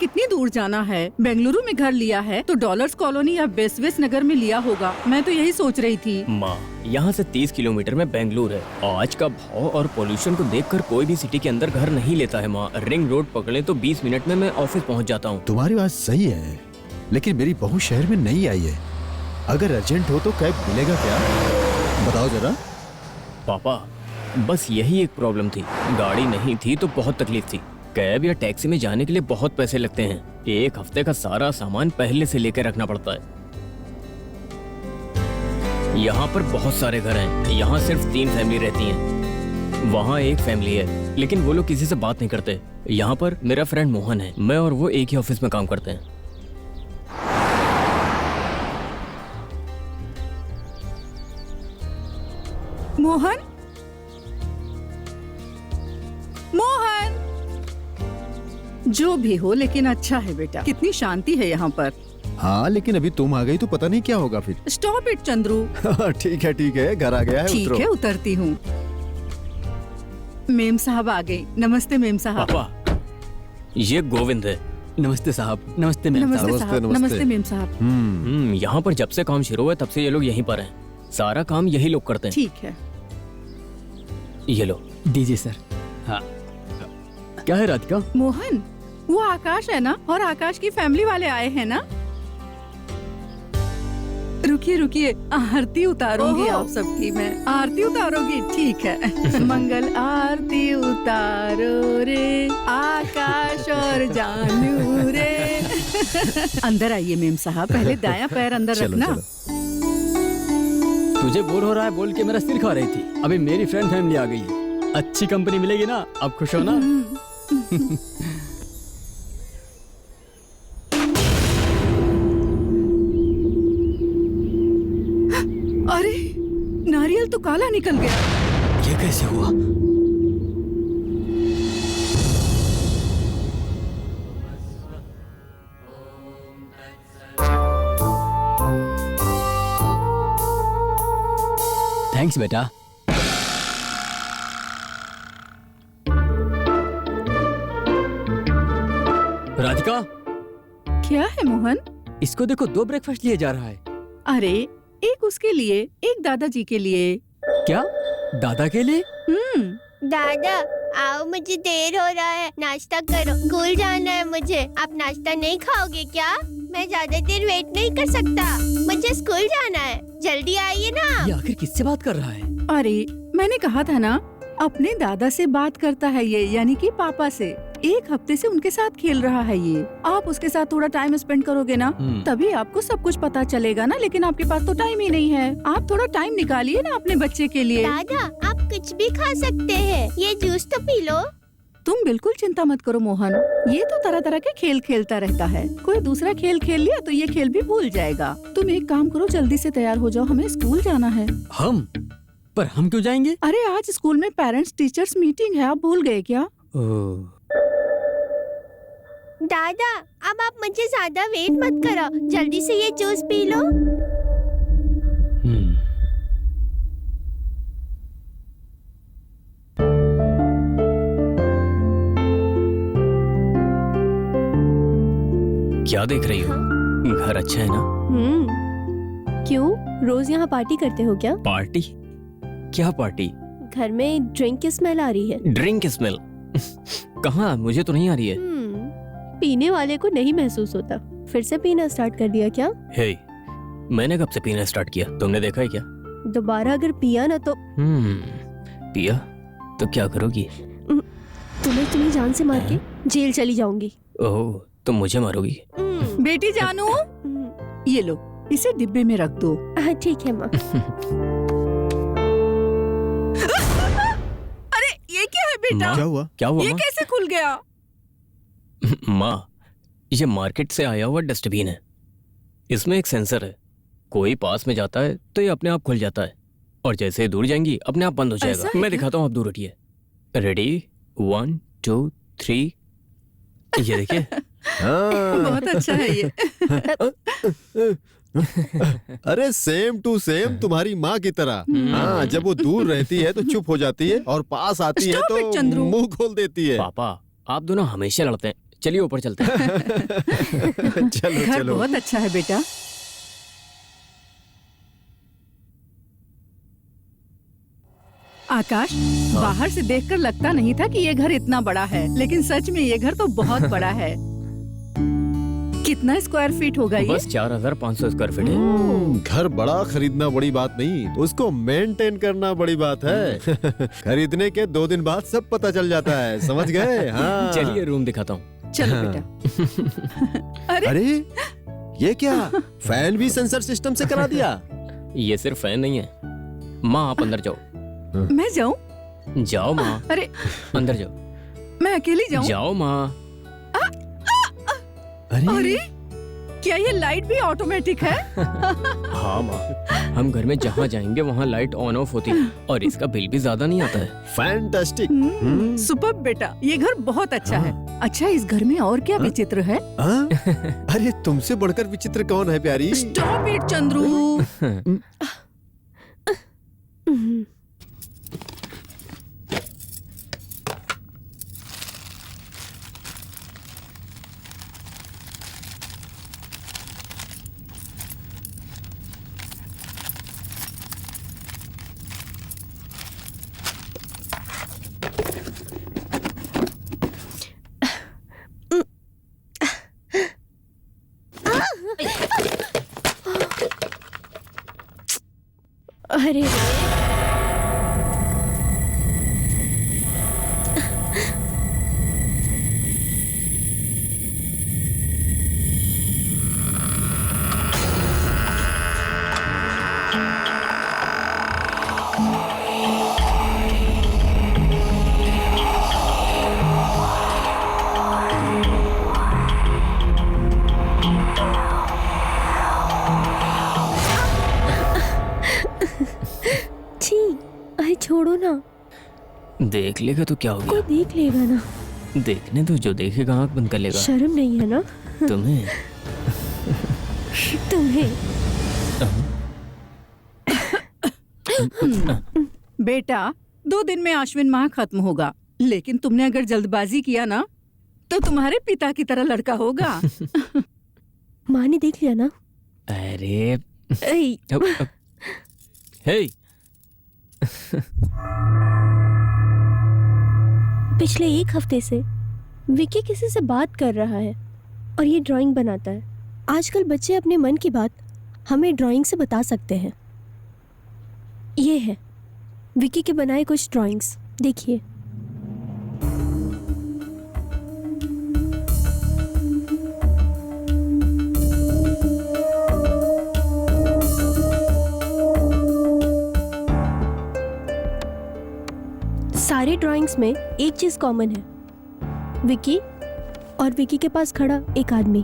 कितनी दूर जाना है? बेंगलुरु में घर लिया है तो डॉलर्स कॉलोनी या बेस्वेस नगर में लिया होगा। मैं तो यही सोच रही थी। माँ, यहाँ से 30 किलोमीटर में बेंगलुरु है। आज का भाव और पोल्यूशन को देखकर कोई भी सिटी के अंदर घर नहीं लेता है माँ। रिंग रोड पकड़े तो 20 मिनट में मैं ऑफिस पहुँच जाता हूँ। तुम्हारी बात सही है, लेकिन मेरी बहू शहर में नहीं आई है। अगर अर्जेंट हो तो कैब मिलेगा क्या? बताओ जरा। पापा, बस यही एक प्रॉब्लम थी। गाड़ी नहीं थी तो बहुत तकलीफ थी। कैब या टैक्सी में जाने के लिए बहुत पैसे लगते हैं। एक हफ्ते का सारा सामान पहले से लेकर रखना पड़ता है। यहाँ पर बहुत सारे घर हैं। यहाँ सिर्फ 3 फैमिली रहती हैं। वहाँ एक फैमिली है, लेकिन वो लोग किसी से बात नहीं करते। यहाँ पर मेरा फ्रेंड मोहन है, मैं और वो एक ही ऑफिस में काम करते हैं। मोहन, मोहन, जो भी हो लेकिन अच्छा है बेटा। कितनी शांति है यहाँ पर। हाँ, लेकिन अभी तुम आ गई तो पता नहीं क्या होगा फिर। Stop it Chandru. ठीक है, घर आ गया है। ठीक है, उतरती हूँ। मेम साहब आ गई। नमस्ते मेम साहब। पापा, ये गोविंद है। नमस्ते साहब। नमस्ते मैम नमस्ते साहब। साहब। नमस्ते मेम साहब। यहाँ पर जब से काम शुरू हुआ तब से ये लोग यहीं पर हैं। सारा काम यही लोग करते हैं। ठीक है। ये लो। दीजिए सर। हाँ, क्या है राधिका? मोहन, वो आकाश है ना, और आकाश की फैमिली वाले आए हैं ना। रुकिए, आरती उतारूंगी आप सबकी मैं। आरती उतारोगी? ठीक है। मंगल आरती उतारो रे आकाश और जानू रे। अंदर आइए मेम साहब, पहले दायां पैर अंदर रखना। तुझे बोर हो रहा है बोल के मेरा सिर खा रही थी। अभी मेरी फ्रेंड फैमिली आ गई है। अच्छी कंपनी मिलेगी ना, अब खुश हो ना? अरे, नारियल तो काला निकल गया। ये कैसे हुआ? थैंक्स बेटा। राधिका, क्या है मोहन? इसको देखो, 2 ब्रेकफास्ट लिए जा रहा है। अरे, एक उसके लिए, एक दादाजी के लिए। क्या? दादा के लिए? दादा आओ, मुझे देर हो रहा है, नाश्ता करो। स्कूल जाना है मुझे। आप नाश्ता नहीं खाओगे क्या? मैं ज्यादा देर वेट नहीं कर सकता, मुझे स्कूल जाना है। जल्दी आइए ना। ये आखिर किससे बात कर रहा है? अरे, मैंने कहा था ना, अपने दादा से बात करता है ये, यानी कि पापा से। 1 हफ्ते से उनके साथ खेल रहा है ये। आप उसके साथ थोड़ा टाइम स्पेंड करोगे ना, तभी आपको सब कुछ पता चलेगा ना। लेकिन आपके पास तो टाइम ही नहीं है। आप थोड़ा टाइम निकालिए ना अपने बच्चे के लिए। दादा, आप कुछ भी खा सकते हैं, ये जूस तो पी लो। तुम बिल्कुल चिंता मत करो मोहन, ये तो तरह तरह के खेल खेलता रहता है। कोई दूसरा खेल खेल लिया तो ये खेल भी भूल जाएगा। तुम एक काम करो, जल्दी से तैयार हो जाओ, हमें स्कूल जाना है। हम? पर हम क्यों जाएंगे? अरे, आज स्कूल में पेरेंट्स टीचर्स मीटिंग है, आप भूल गए क्या? दादा, अब आप मुझे ज्यादा वेट मत करो, जल्दी से ये जूस पी लो। क्या देख रही हो? घर अच्छा है ना? क्यों, रोज यहाँ पार्टी करते हो क्या? पार्टी? क्या पार्टी? घर में ड्रिंक की स्मेल आ रही है। ड्रिंक की स्मेल? कहाँ, मुझे तो नहीं आ रही है। पीने वाले को नहीं महसूस होता। फिर से पीना स्टार्ट कर दिया क्या? हे, मैंने कब से पीना स्टार्ट किया? तुमने देखा है क्या? दोबारा अगर पिया ना तो पिया तो क्या करोगी? तुम्हें जान से मार के जेल चली जाऊंगी। ओह, तुम मुझे मारोगी? बेटी जानू, ये लो, इसे डिब्बे में रख दो। ठीक है माँ। अरे, ये क्या है बेटा? क्या हुआ? क्या हुआ ये माँ? कैसे खुल गया? माँ, ये मार्केट से आया हुआ डस्टबिन है। इसमें एक सेंसर है। कोई पास में जाता है तो ये अपने आप खुल जाता है, और जैसे ही दूर जाएंगी अपने आप बंद हो जाएगा। मैं दिखाता हूँ, आप दूर हटिए। रेडी, 1 2 3। ये देखिए। बहुत अच्छा है ये। अरे, सेम टू सेम तुम्हारी माँ की तरह। हाँ, जब वो दूर रहती है तो चुप हो जाती है, और पास आती है Stop it, तो चंद्रू। मुंह खोल देती है। पापा, आप दोनों हमेशा लड़ते हैं। चलिए ऊपर चलते हैं। चलो घर चलो। बहुत अच्छा है बेटा। आकाश, बाहर से देखकर लगता नहीं था कि ये घर इतना बड़ा है, लेकिन सच में ये घर तो बहुत बड़ा है। कितना स्क्वायर फीट होगा ये? बस 4500 स्क्वायर फीट है। घर बड़ा खरीदना बड़ी बात नहीं, उसको मेंटेन करना बड़ी बात है। खरीदने के 2 दिन बाद सब पता चल जाता है, समझ गए? हाँ। चलिए रूम दिखाता हूँ। चलो बेटा। अरे अरे ये क्या, फैन भी सेंसर सिस्टम से करा दिया? ये सिर्फ फैन नहीं है। माँ आप अंदर जाओ। मैं जाऊं? जाओ माँ, अरे अंदर जाओ। मैं अकेली जाऊं? जाओ माँ। अरे क्या ये लाइट भी ऑटोमेटिक है? हाँ माँ, हम घर में जहाँ जाएंगे वहाँ लाइट ऑन ऑफ होती है और इसका बिल भी ज्यादा नहीं आता है। फैंटास्टिक। सुपर बेटा, ये घर बहुत अच्छा है। अच्छा, इस घर में और क्या विचित्र है? हाँ? अरे तुमसे बढ़कर विचित्र कौन है प्यारी? Stop it Chandru. अरे छी, अरे छोड़ो ना, देख लेगा तो क्या हो कोई गया? देख लेगा ना। देखने तो, जो देखेगा आंख बंद कर लेगा। शर्म नहीं है ना तुम्हें? तुम्हें? बेटा, 2 दिन में आश्विन माह खत्म होगा, लेकिन तुमने अगर जल्दबाजी किया ना तो तुम्हारे पिता की तरह लड़का होगा। माँ ने देख लिया ना। अरे ऐ, हे, पिछले 1 हफ्ते से विकी किसी से बात कर रहा है और ये ड्राइंग बनाता है। आजकल बच्चे अपने मन की बात हमें ड्राइंग से बता सकते हैं। ये है विकी के बनाए कुछ ड्राइंग्स, देखिए। सारे ड्राइंग्स में एक चीज कॉमन है, विकी और विकी के पास खड़ा एक आदमी।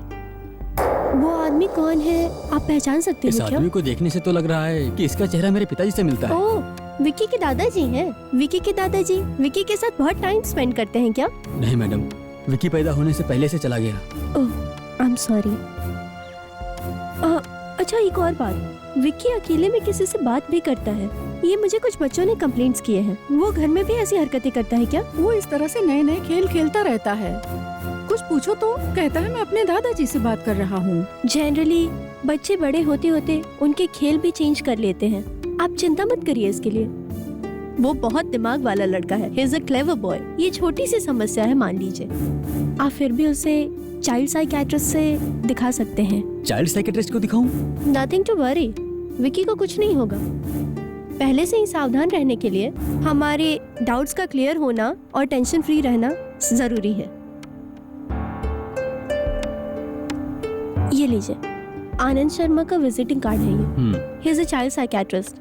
वो आदमी कौन है, आप पहचान सकते इस हैं क्या? आदमी को देखने से तो लग रहा है कि इसका चेहरा मेरे पिताजी से मिलता है। ओह, विकी के दादाजी हैं। विकी के दादाजी विकी के साथ बहुत टाइम स्पेंड करते हैं क्या? नहीं मैडम, विकी पैदा होने से पहले से चला गया। ओह, आई एम सॉरी। अच्छा, एक और बात, विकी अकेले में किसी से बात भी करता है। ये मुझे कुछ बच्चों ने कंप्लेंट्स किए हैं। वो घर में भी ऐसी हरकतें करता है क्या? वो इस तरह से नए नए खेल खेलता रहता है। कुछ पूछो तो कहता है मैं अपने दादाजी से बात कर रहा हूँ। जनरली बच्चे बड़े होते होते उनके खेल भी चेंज कर लेते हैं। आप चिंता मत करिए इसके लिए। वो बहुत दिमाग वाला लड़का है। He is a clever boy. ये छोटी सी समस्या है मान लीजिए, आप फिर भी उसे चाइल्ड साइकियाट्रिस्ट से दिखा सकते हैं। चाइल्ड साइकियाट्रिस्ट को दिखाऊं? नथिंग टू वरी, विकी को कुछ नहीं होगा। पहले से ही सावधान रहने के लिए हमारे डाउट्स का क्लियर होना और टेंशन फ्री रहना जरूरी है। ये लीजिए, आनंद शर्मा का विजिटिंग कार्ड है ये। He is a child psychiatrist.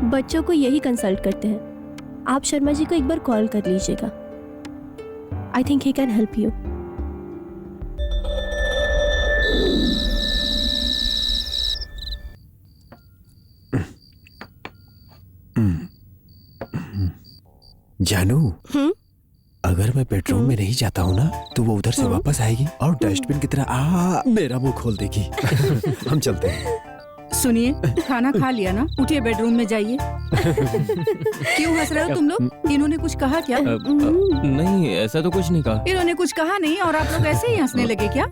बच्चों को यही कंसल्ट करते हैं। आप शर्मा जी को एक बार कॉल कर लीजिएगा। I think he can help you. जानू, अगर मैं बेडरूम में नहीं जाता हूँ ना तो वो उधर से वापस आएगी और डस्टबिन की तरह मेरा मुंह खोल देगी। हम चलते हैं। सुनिए, खाना खा लिया ना? उठिए बेडरूम में जाइए। क्यों हंस रहे हो तुम लोग? इन्होंने कुछ कहा क्या? नहीं, ऐसा तो कुछ नहीं कहा। इन्होंने कुछ कहा नहीं और आप लोग ऐसे ही हंसने लगे क्या?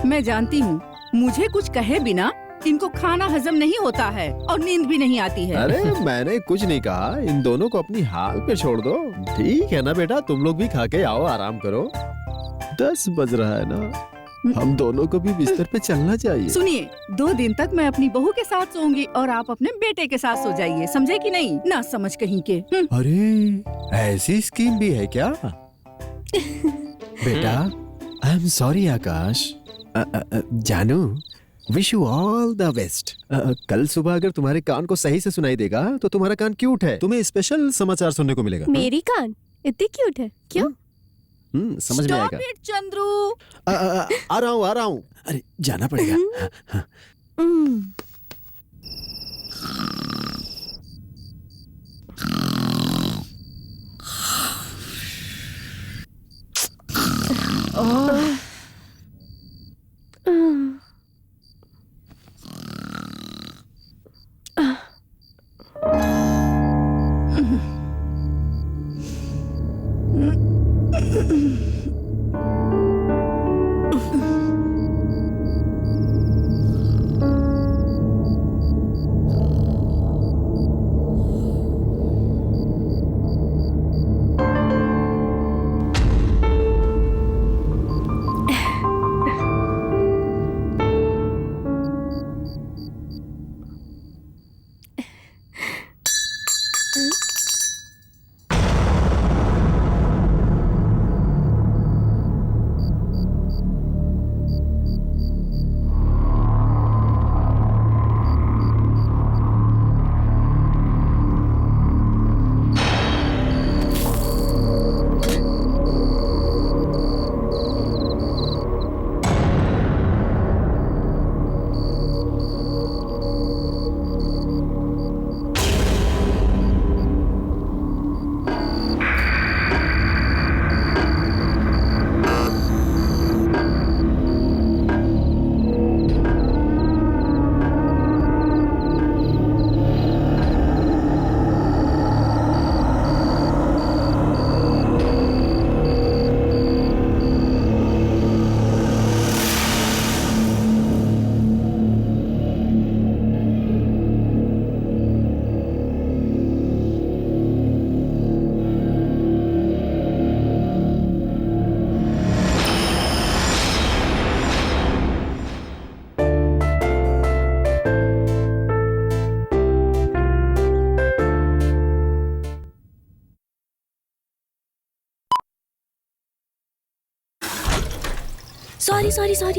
मैं जानती हूँ, मुझे कुछ कहे बिना इनको खाना हजम नहीं होता है और नींद भी नहीं आती है। अरे मैंने कुछ नहीं कहा, इन दोनों को अपनी हाल पे छोड़ दो। ठीक है ना बेटा, तुम लोग भी खा के आओ, आराम करो। 10 बज रहा है ना, हम दोनों को भी बिस्तर पे चलना चाहिए। सुनिए, 2 दिन तक मैं अपनी बहू के साथ सोऊंगी और आप अपने बेटे के साथ सो जाइए, समझे कि नहीं? ना समझ कहीं के। अरे ऐसी स्कीम भी है क्या? बेटा, आई एम सॉरी आकाश। जानू, wish you all the best. कल सुबह अगर तुम्हारे कान को सही से सुनाई देगा तो तुम्हारा कान क्यूट है, तुम्हें स्पेशल समाचार सुनने को मिलेगा। मेरी कान इतनी क्यूट है क्यों? समझ में आएगा। Stop it, Chandru. आ रहा हूँ। अरे जाना पड़ेगा।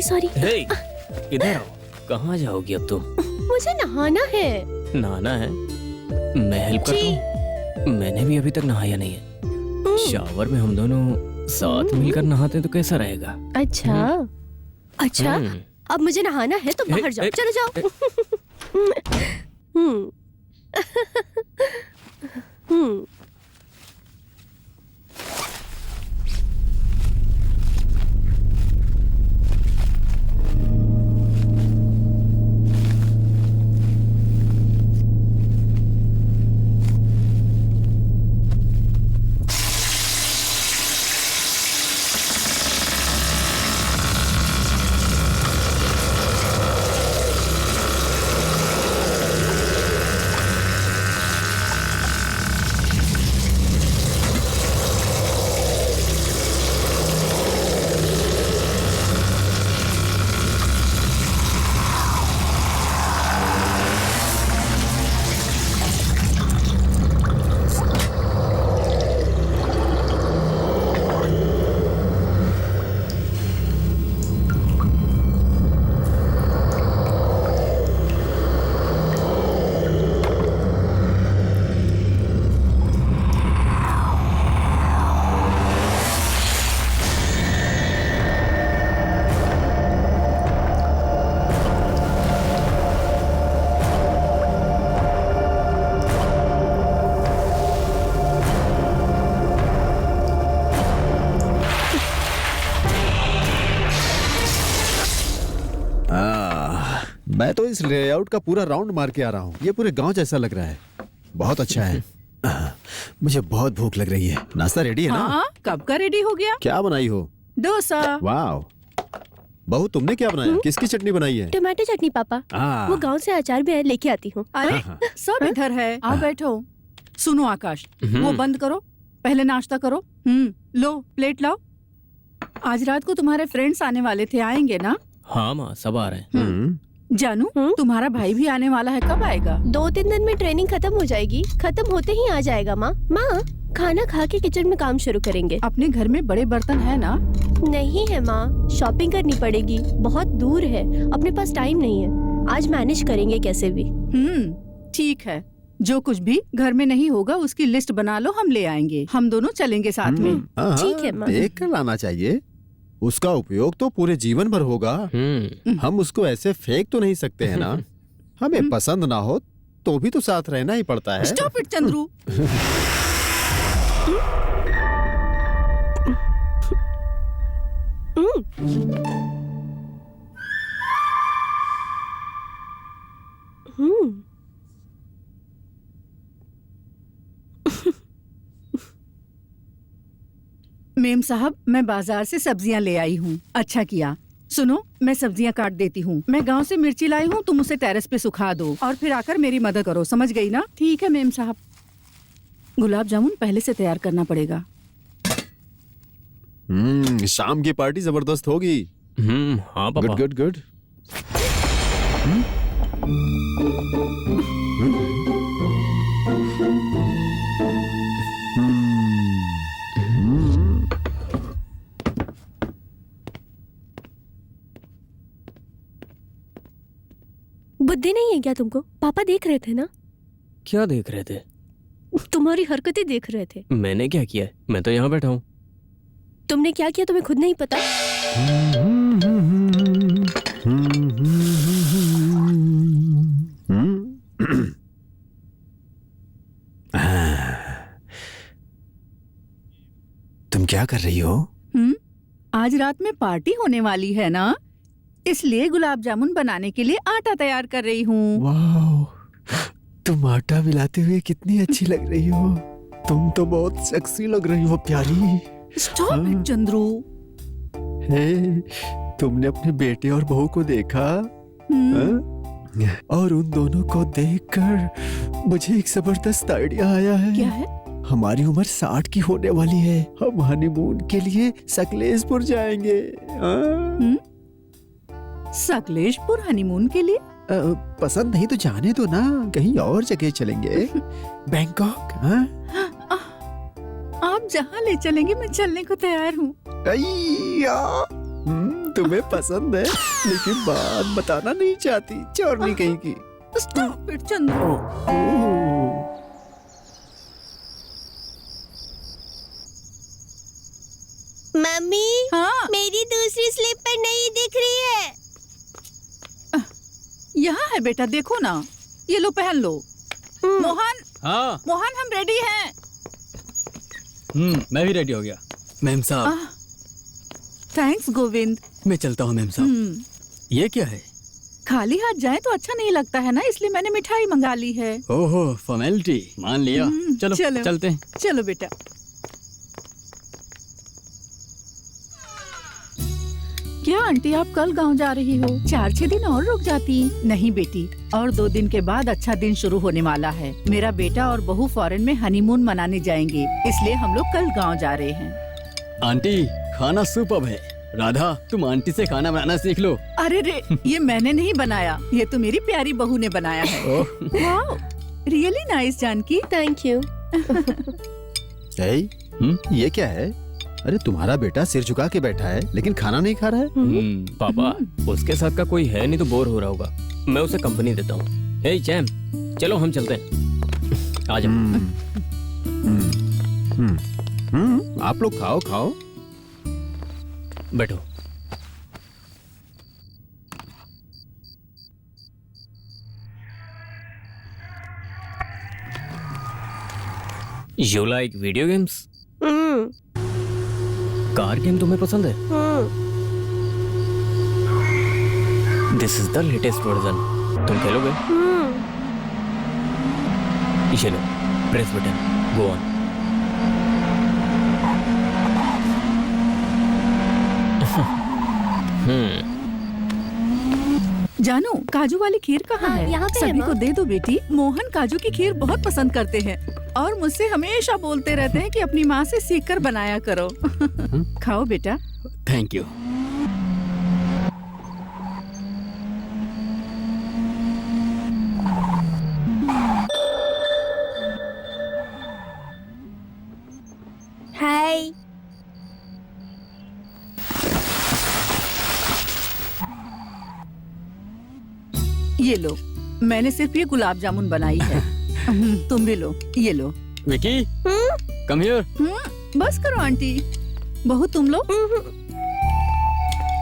सॉरी। हे, इधर आओ। कहाँ जाओगी अब तुम? मुझे नहाना है। नहाना है? मैं हेल्प करता हूँ। मैंने भी अभी तक नहाया नहीं है। शावर में हम दोनों साथ मिलकर नहाते तो कैसा रहेगा? अच्छा, अब मुझे नहाना है तो बाहर जाओ। चलो जाओ। मैं तो इस लेआउट का पूरा राउंड मार के आ रहा हूँ। ये पूरे गांव जैसा लग रहा है। बहुत अच्छा है। मुझे बहुत भूख लग रही है। नाश्ता रेडी है ना? हाँ, कब का रेडी हो गया? क्या बनाई हो? डोसा। वाह। बहू तुमने क्या बनाया? किसकी चटनी बनाई है? टमाटर चटनी पापा। वो गांव से अचार भी है, लेके आती हूँ। अरे सब इधर है, आओ बैठो। सुनो आकाश, वो बंद करो, पहले नाश्ता करो। लो प्लेट लाओ। आज रात को तुम्हारे फ्रेंड्स आने वाले थे, आएंगे ना? हाँ माँ, सब आ रहे हैं। जानू, तुम्हारा भाई भी आने वाला है, कब आएगा? 2-3 दिन में ट्रेनिंग खत्म हो जाएगी, खत्म होते ही आ जाएगा। माँ खाना खा के किचन में काम शुरू करेंगे। अपने घर में बड़े बर्तन है ना? नहीं है माँ, शॉपिंग करनी पड़ेगी, बहुत दूर है, अपने पास टाइम नहीं है। आज मैनेज करेंगे कैसे भी। ठीक है, जो कुछ भी घर में नहीं होगा उसकी लिस्ट बना लो, हम ले आएंगे। हम दोनों चलेंगे साथ में। ठीक है माँ। देख कर लाना चाहिए, उसका उपयोग तो पूरे जीवन भर होगा। हम उसको ऐसे फेंक तो नहीं सकते हैं ना। हमें पसंद ना हो तो भी तो साथ रहना ही पड़ता है। Stop it Chandru. मेम साहब, मैं बाजार से सब्जियां ले आई हूँ। अच्छा किया। सुनो, मैं सब्जियां काट देती हूँ। मैं गांव से मिर्ची लाई हूँ, तुम उसे टेरेस पे सुखा दो और फिर आकर मेरी मदद करो, समझ गई ना? ठीक है मेम साहब। गुलाब जामुन पहले से तैयार करना पड़ेगा। शाम की पार्टी जबरदस्त होगी। हाँ पापा। Good good good. बुद्धि नहीं है क्या तुमको? पापा देख रहे थे ना। क्या देख रहे थे? तुम्हारी हरकतें देख रहे थे। मैंने क्या किया है? मैं तो यहाँ बैठा हूँ। तुमने क्या किया तुम्हें खुद नहीं पता? तुम क्या कर रही हो? आज रात में पार्टी होने वाली है ना, इसलिए गुलाब जामुन बनाने के लिए आटा तैयार कर रही हूँ। वाह, तुम आटा मिलाते हुए कितनी अच्छी लग रही हो। तुम तो बहुत सेक्सी लग रही हो प्यारी। Stop it Chandru. हे, तुमने अपने बेटे और बहू को देखा? और उन दोनों को देखकर मुझे एक जबरदस्त आइडिया आया है। क्या है? हमारी उम्र 60 की होने वाली है। हम हनीमून के लिए सकलेशपुर जाएंगे। सकलेशपुर हनीमून के लिए? पसंद नहीं तो जाने दो ना, कहीं और जगह चलेंगे। बैंकॉक। आप जहाँ ले चलेंगे मैं चलने को तैयार हूँ। तुम्हें पसंद है लेकिन बात बताना नहीं चाहती, चोरनी कहीं की। Stop it Chandru. मम्मी, हाँ? मेरी दूसरी स्लीपर नहीं दिख रही है। यहाँ है बेटा, देखो ना, ये लो पहन लो। मोहन। हाँ। मोहन, हम रेडी हैं। मैं भी रेडी हो गया। मैम साहब। थैंक्स गोविंद। मैं चलता हूँ मैम साहब। ये क्या है? खाली हाथ जाए तो अच्छा नहीं लगता है ना, इसलिए मैंने मिठाई मंगा ली है। ओहो, फॉर्मेलिटी मान लिया। चलो चलते हैं। चलो बेटा। क्या आंटी, आप कल गांव जा रही हो? 4-6 दिन और रुक जाती। नहीं बेटी, और 2 दिन के बाद अच्छा दिन शुरू होने वाला है। मेरा बेटा और बहू फॉरेन में हनीमून मनाने जाएंगे, इसलिए हम लोग कल गांव जा रहे हैं। आंटी, खाना सुपर्ब है। राधा, तुम आंटी से खाना बनाना सीख लो। अरे रे, ये मैंने नहीं बनाया, ये तो मेरी प्यारी बहू ने बनाया है। Wow, really nice Janaki. Thank you. ये क्या है? अरे तुम्हारा बेटा सिर झुका के बैठा है लेकिन खाना नहीं खा रहा है। पापा, उसके साथ का कोई है नहीं तो बोर हो रहा होगा। मैं उसे कंपनी देता हूँ। हे चैम, चलो हम चलते हैं। आ जाओ। आप लोग खाओ खाओ। बैठो। You like video games? Car game तुम्हें पसंद है? This is the latest version. तुम खेलोगे? चलो, प्रेस बटन, गो ऑन। जानू, काजू वाली खीर कहाँ हाँ, है? यहाँ पे है, सभी माँ। को दे दो बेटी। मोहन काजू की खीर बहुत पसंद करते हैं और मुझसे हमेशा बोलते रहते हैं कि अपनी माँ से सीख कर बनाया करो। खाओ बेटा। Thank you. हाय। ये लो, मैंने सिर्फ ये गुलाब जामुन बनाई है। तुम भी लो, ये लो। Vicky, come here. बस करो आंटी। बहू तुम लो।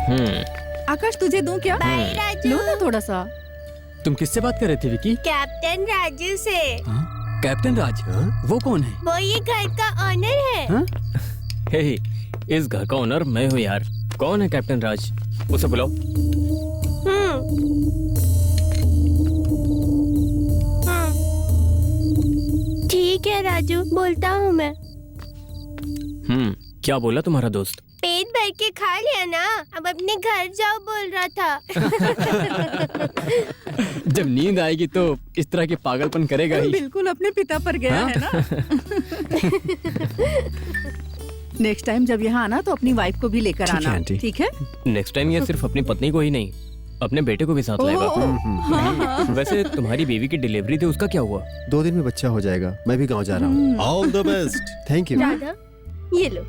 हम्म, आकाश तुझे दूं क्या? बाय राजू। लो ना थोड़ा सा। तुम किससे बात कर रहे थे विकी? कैप्टन राजू से। कैप्टन राज? वो कौन है? वो ये घर का ऑनर है। हे, इस घर का ओनर मैं हूँ यार। कौन है कैप्टन राज? उसे बुलाओ। ठीक है राजू, बोलता हूँ मैं। क्या बोला तुम्हारा दोस्त? पेट भर के खा लिया ना, अब अपने घर जाओ बोल रहा था। जब नींद आएगी तो इस तरह के पागलपन करेगा ही। बिल्कुल अपने पिता पर गया है ना। नेक्स्ट टाइम जब यहाँ आना तो अपनी वाइफ को भी लेकर ठीक है, आना, आंटी। ठीक है? नेक्स्ट टाइम ये सिर्फ अपनी पत्नी को ही नहीं, अपने बेटे को भी साथ लाएगा। हाँ। वैसे तुम्हारी बेबी की डिलीवरी थी, उसका क्या हुआ? 2 दिन में बच्चा हो जाएगा। मैं भी गांव जा रहा हूँ। All the best. Thank you. Radha, ये लो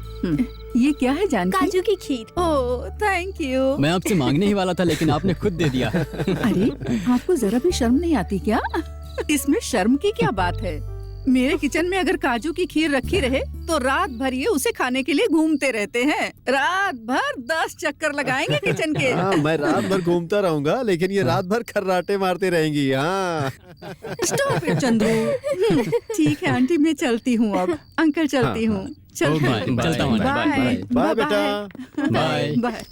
ये क्या है जानकी? काजू की खीर। Oh thank you. मैं आपसे मांगने ही वाला था लेकिन आपने खुद दे दिया। अरे आपको जरा भी शर्म नहीं आती क्या? इसमें शर्म की क्या बात है? मेरे किचन में अगर काजू की खीर रखी रहे तो रात भर ये उसे खाने के लिए घूमते रहते हैं। रात भर 10 चक्कर लगाएंगे किचन के। हाँ, मैं रात भर घूमता रहूंगा लेकिन ये रात भर खर्राटे मारते रहेंगी। हाँ। Stop it Chandru. ठीक है आंटी, मैं चलती हूँ अब। अंकल चलती हूँ। चलती बाय, हूँ। चलता हूँ, बाय बाय, बाय बेटा। बाय। बाय।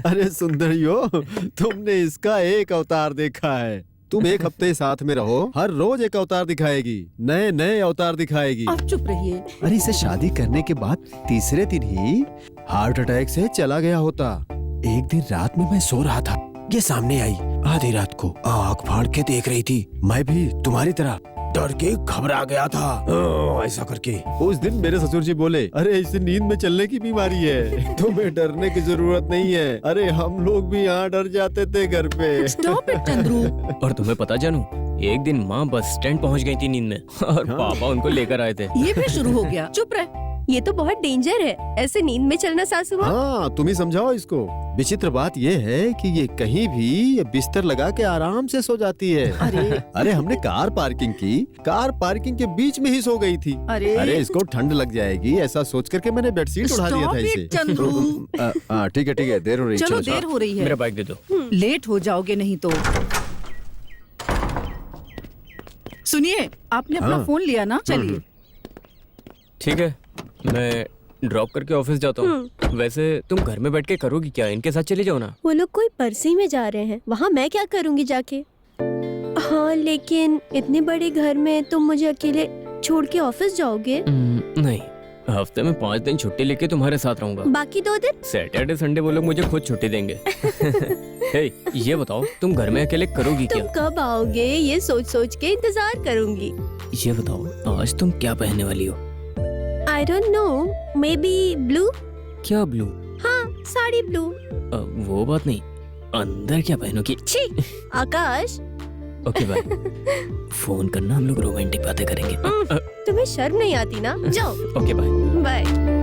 अरे सुंदरियो, तुमने इसका एक अवतार देखा है। तुम 1 हफ्ते साथ में रहो, हर रोज एक अवतार दिखाएगी, नए नए अवतार दिखाएगी। आप चुप रहिए। अरे इसे शादी करने के बाद तीसरे दिन ही हार्ट अटैक से चला गया होता। एक दिन रात में मैं सो रहा था, ये सामने आई आधी रात को, आँख फाड़ के देख रही थी। मैं भी तुम्हारी तरह डर के घबरा गया था, ऐसा करके। उस दिन मेरे ससुर जी बोले, अरे इसे नींद में चलने की बीमारी है, तुम्हें डरने की जरूरत नहीं है। अरे हम लोग भी यहाँ डर जाते थे घर पे। Stop it Chandru. और तुम्हें पता जानू, एक दिन माँ बस स्टैंड पहुँच गई थी नींद में और पापा उनको लेकर आए थे। ये भी शुरू हो गया। चुप रह। ये तो बहुत डेंजर है, ऐसे नींद में चलना सासू माँ। हाँ, तुम ही समझाओ इसको। विचित्र बात ये है कि ये कहीं भी बिस्तर लगा के आराम से सो जाती है। अरे हमने कार पार्किंग की, कार पार्किंग के बीच में ही सो गई थी। अरे इसको ठंड लग जाएगी ऐसा सोच करके मैंने बेडशीट उड़ा दिया था Stop इसे। it, चंद्रू। ठीक है देर हो रही है, चलो देर हो रही है। मेरा बाइक दे दो। लेट हो जाओगे नहीं तो। सुनिए, आपने अपना हाँ। फोन लिया ना? चलिए। ठीक है, मैं ड्रॉप करके ऑफिस जाता हूँ। वैसे तुम घर में बैठ के करोगी क्या? इनके साथ चली जाओ ना। वो लोग कोई परसी में जा रहे हैं, वहाँ मैं क्या करूँगी जाके? हाँ लेकिन इतने बड़े घर में तुम मुझे अकेले छोड़ के ऑफिस जाओगे? नहीं, हफ्ते में 5 दिन छुट्टी लेके तुम्हारे साथ रहूंगा। बाकी 2 दिन? सैटरडे संडे वो लोग मुझे खुद छुट्टी देंगे। हे, ये बताओ तुम घर में अकेले करोगी तुम क्या? कब आओगे ये सोच सोच के इंतजार करूंगी। ये बताओ आज तुम क्या पहनने वाली हो? I don't know, may be blue. क्या ब्लू? हाँ साड़ी ब्लू। वो बात नहीं, अंदर क्या पहनोगी? छी आकाश। Okay bye. फोन करना, हम लोग रोमांटिक बातें करेंगे। तुम्हें शर्म नहीं आती ना? जाओ। Okay bye. बाय।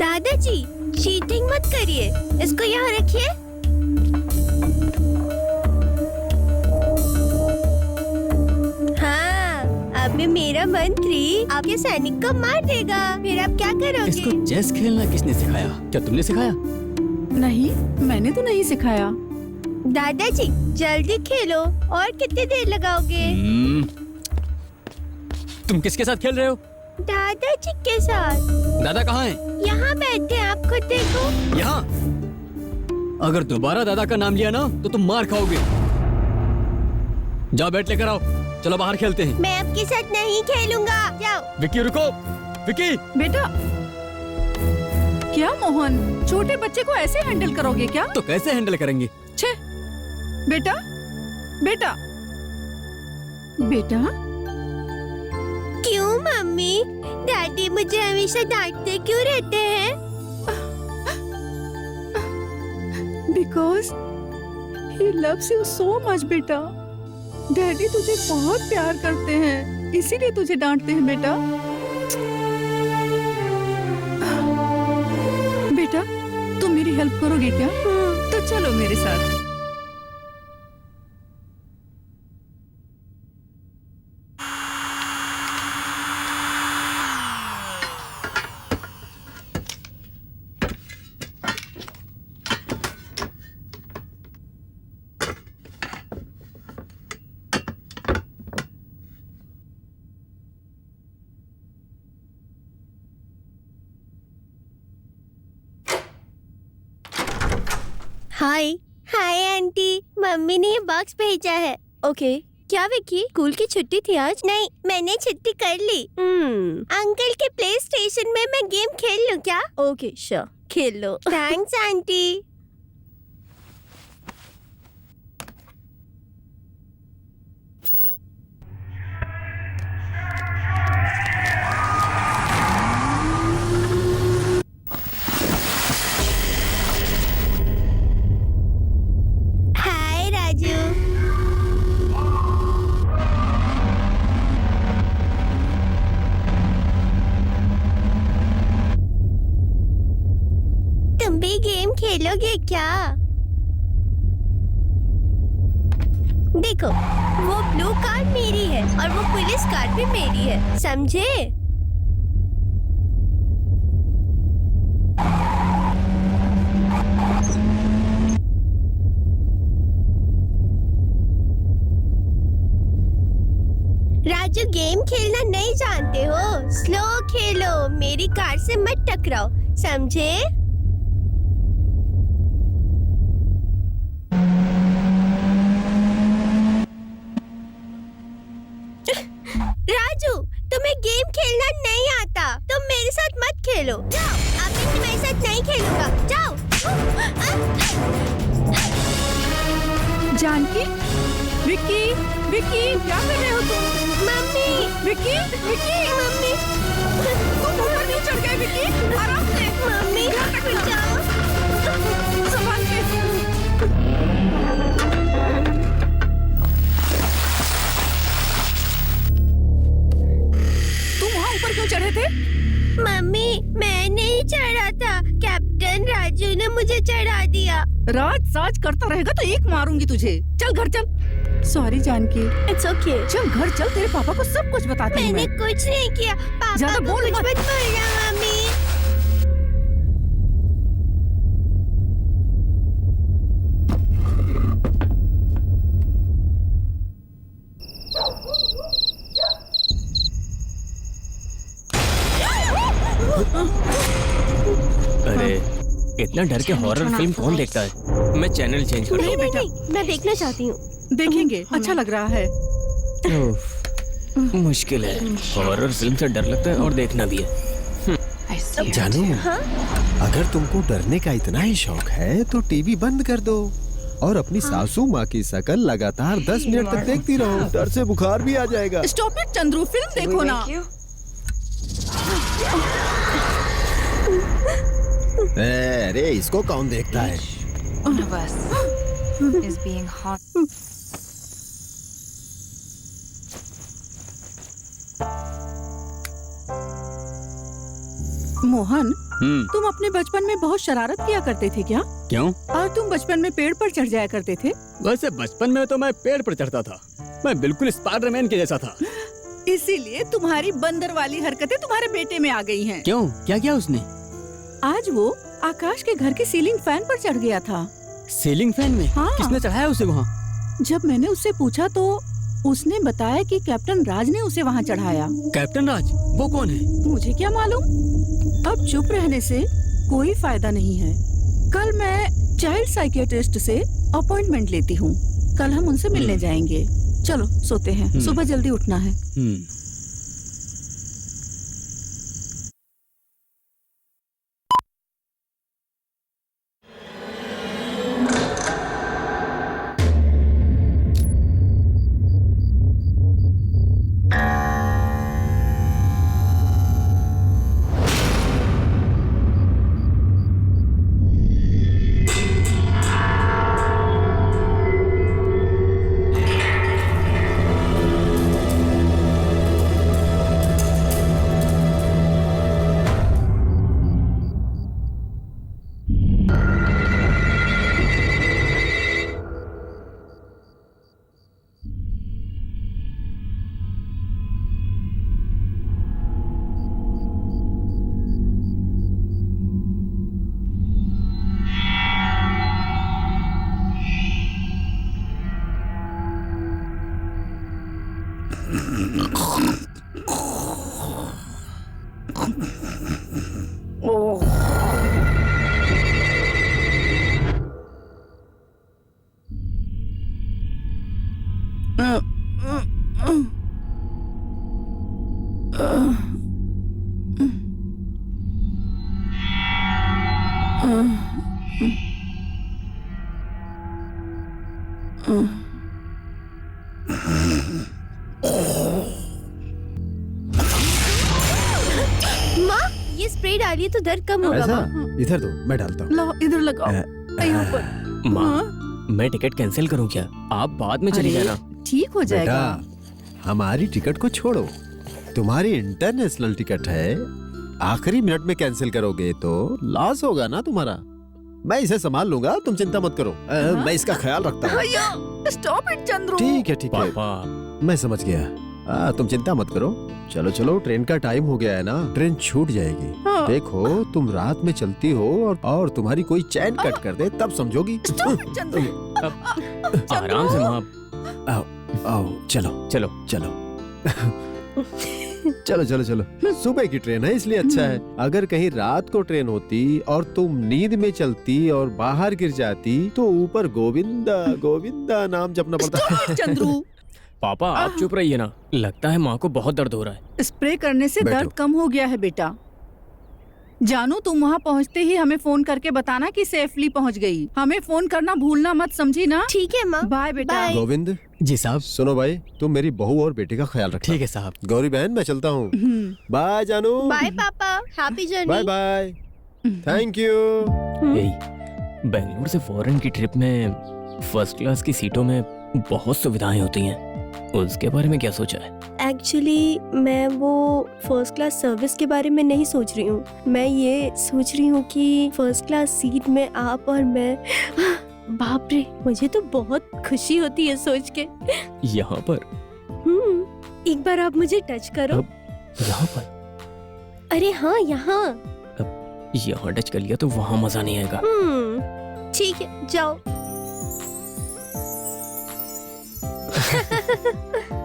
दादाजी चीटिंग मत करिए, इसको यहाँ रखिए। हाँ, अब मेरा मंत्री आपके सैनिक को मार देगा, फिर आप क्या करोगे? इसको चेस खेलना किसने सिखाया? क्या तुमने सिखाया? नहीं, मैंने तो नहीं सिखाया। दादाजी जल्दी खेलो, और कितनी देर लगाओगे? तुम किसके साथ खेल रहे हो? दादाजी के साथ। दादा कहाँ हैं? यहाँ बैठे हैं, आप खुद देखो। यहाँ? अगर दोबारा दादा का नाम लिया ना तो तुम मार खाओगे। जाओ बैट लेकर आओ, चलो बाहर खेलते हैं। मैं आपके साथ नहीं खेलूंगा, जाओ। विक्की रुको, विक्की। बेटा, क्या मोहन, छोटे बच्चे को ऐसे हैंडल करोगे क्या? तो कैसे हैंडल करेंगे? छे, बेटा, बेटा, बेटा। क्यों मम्मी? डैडी मुझे हमेशा डांटते क्यों रहते हैं? Because he loves you so much, बेटा। डैडी तुझे बहुत प्यार करते हैं, इसीलिए तुझे डांटते हैं बेटा। बेटा, तुम मेरी हेल्प करोगे क्या? तो चलो मेरे साथ। हाय हाय आंटी, मम्मी ने ये बॉक्स भेजा है। ओके, क्या विक्की, स्कूल की छुट्टी थी आज? नहीं, मैंने छुट्टी कर ली। अंकल के प्ले स्टेशन में मैं गेम खेल लूं क्या? ओके श्योर, खेल लो। Thanks aunty. हाय राजू। तुम भी गेम खेलोगे क्या? देखो, वो ब्लू कार्ड मेरी है और वो पुलिस कार्ड भी मेरी है, समझे? राजू, गेम खेलना नहीं जानते हो? स्लो खेलो, मेरी कार से मत टकराओ, समझे? राजू, तुम्हें गेम खेलना नहीं आता, तुम मेरे साथ मत खेलो। जाओ, अब मैं तुम्हारे साथ नहीं खेलूंगा, जाओ। जानकी, विक्की, विक्की, क्या कर रहे हो तुम? मम्मी, विक्की, विक्की, मम्मी, तुम ऊपर क्यों चढ़ गए विक्की? आराम से। मम्मी, जाओ। संभाल के। तुम वहाँ ऊपर क्यों चढ़े थे? मम्मी, मैं नहीं चढ़ा था, कैप्टन राजू ने मुझे चढ़ा दिया। राज करता रहेगा तो एक मारूंगी तुझे। चल घर चल। सॉरी जानकी। It's okay. चल घर चल, तेरे पापा को सब कुछ बताती हूँ मैंने मैं। कुछ नहीं किया, पापा ज्यादा को बोल कुछ मत। मत बोलना मम्मी। अरे इतना डर के हॉरर फिल्म कौन देखता है? मैं चैनल चेंज कर नहीं, दूँ। नहीं, नहीं, मैं देखना चाहती हूँ। देखेंगे, अच्छा लग रहा है। मुश्किल है, हॉरर फिल्म से डर लगता है और देखना भी है। जानू, अगर तुमको डरने का इतना ही शौक है तो टीवी बंद कर दो और अपनी सासू माँ की शक्ल लगातार 10 मिनट तक देखती रहो। डर से बुखार भी आ जाएगा। स्टॉप इट चंद्रू, फिल्म देखो ना। अरे इसको कौन देखता है? One of us is being haunted. Mohan, तुम अपने बचपन में बहुत शरारत किया करते थे क्या? क्यों? और तुम बचपन में पेड़ पर चढ़ जाया करते थे? वैसे बचपन में तो मैं पेड़ पर चढ़ता था, मैं बिल्कुल स्पाइडरमैन के जैसा था। इसीलिए तुम्हारी बंदर वाली हरकतें तुम्हारे बेटे में आ गई हैं। क्यों? क्या किया उसने? आज वो आकाश के घर के सीलिंग फैन पर चढ़ गया था। सीलिंग फैन में? हाँ। किसने चढ़ाया उसे वहाँ? जब मैंने उससे पूछा तो उसने बताया कि कैप्टन राज ने उसे वहाँ चढ़ाया। कैप्टन राज? वो कौन है? मुझे क्या मालूम, अब चुप रहने से कोई फायदा नहीं है। कल मैं चाइल्ड साइकियाट्रिस्ट से अपॉइंटमेंट लेती हूँ, कल हम उनसे मिलने जाएंगे। चलो सोते हैं, सुबह जल्दी उठना है। माँ, ये स्प्रे डालिए तो दर्द कम होगा। ऐसा? माँ। इधर दो, मैं डालता हूँ। लो इधर लगाओ, यहाँ पर। माँ हाँ, मैं टिकट कैंसिल करूँ क्या? आप बाद में चली अरे, जाना। ठीक हो जाएगा। बेटा, हमारी टिकट को छोड़ो, तुम्हारी इंटरनेशनल टिकट है, आखिरी मिनट में कैंसिल करोगे तो लॉस होगा ना तुम्हारा। मैं इसे संभाल लूंगा, तुम चिंता मत करो। मैं इसका ख्याल रखता हूँ। अयो, स्टॉप इट चंद्रू। ठीक है ठीक है, पापा मैं समझ गया। तुम चिंता मत करो। चलो चलो, ट्रेन का टाइम हो गया है ना, ट्रेन छूट जाएगी। हाँ। देखो, तुम रात में चलती हो और तुम्हारी कोई चैन कट कर दे तब समझोगी। Stop it Chandru. आराम से माँ। आओ चलो चलो चलो चलो चलो चलो। सुबह की ट्रेन है इसलिए अच्छा है। अगर कहीं रात को ट्रेन होती और तुम नींद में चलती और बाहर गिर जाती तो ऊपर गोविंदा गोविंदा नाम जपना पड़ता। Stop it Chandru. पापा आप चुप रहिए ना, लगता है माँ को बहुत दर्द हो रहा है। स्प्रे करने से बैठो। दर्द कम हो गया है बेटा। जानू, तुम वहाँ पहुँचते ही हमें फोन करके बताना कि सेफली पहुँच गई। हमें फोन करना भूलना मत, समझी ना? ठीक है माँ। बाय बेटा। बाय। गोविंद, जी साहब। सुनो भाई, तुम मेरी बहू और बेटे का ख्याल रखना। ठीक है साहब। गौरी बहन, मैं चलता हूँ। हम्म, बाय जानू। बाय पापा, happy bye journey. Bye. Thank you. यही बेंगलुरु से फॉरेन की ट्रिप में फर्स्ट क्लास की सीटों में बहुत सुविधाएं होती हैं, उसके बारे में क्या सोचा है? एक्चुअली मैं वो फर्स्ट क्लास सर्विस के बारे में नहीं सोच रही हूँ। मैं ये सोच रही हूँ कि फर्स्ट क्लास सीट में आप और मैं। बाप रे, मुझे तो बहुत खुशी होती है सोच के। यहाँ पर? एक बार आप मुझे टच करो। यहाँ पर? अरे हाँ, यहाँ। यहाँ टच कर लिया तो वहाँ मजा नहीं आएगा। ठीक है, जाओ।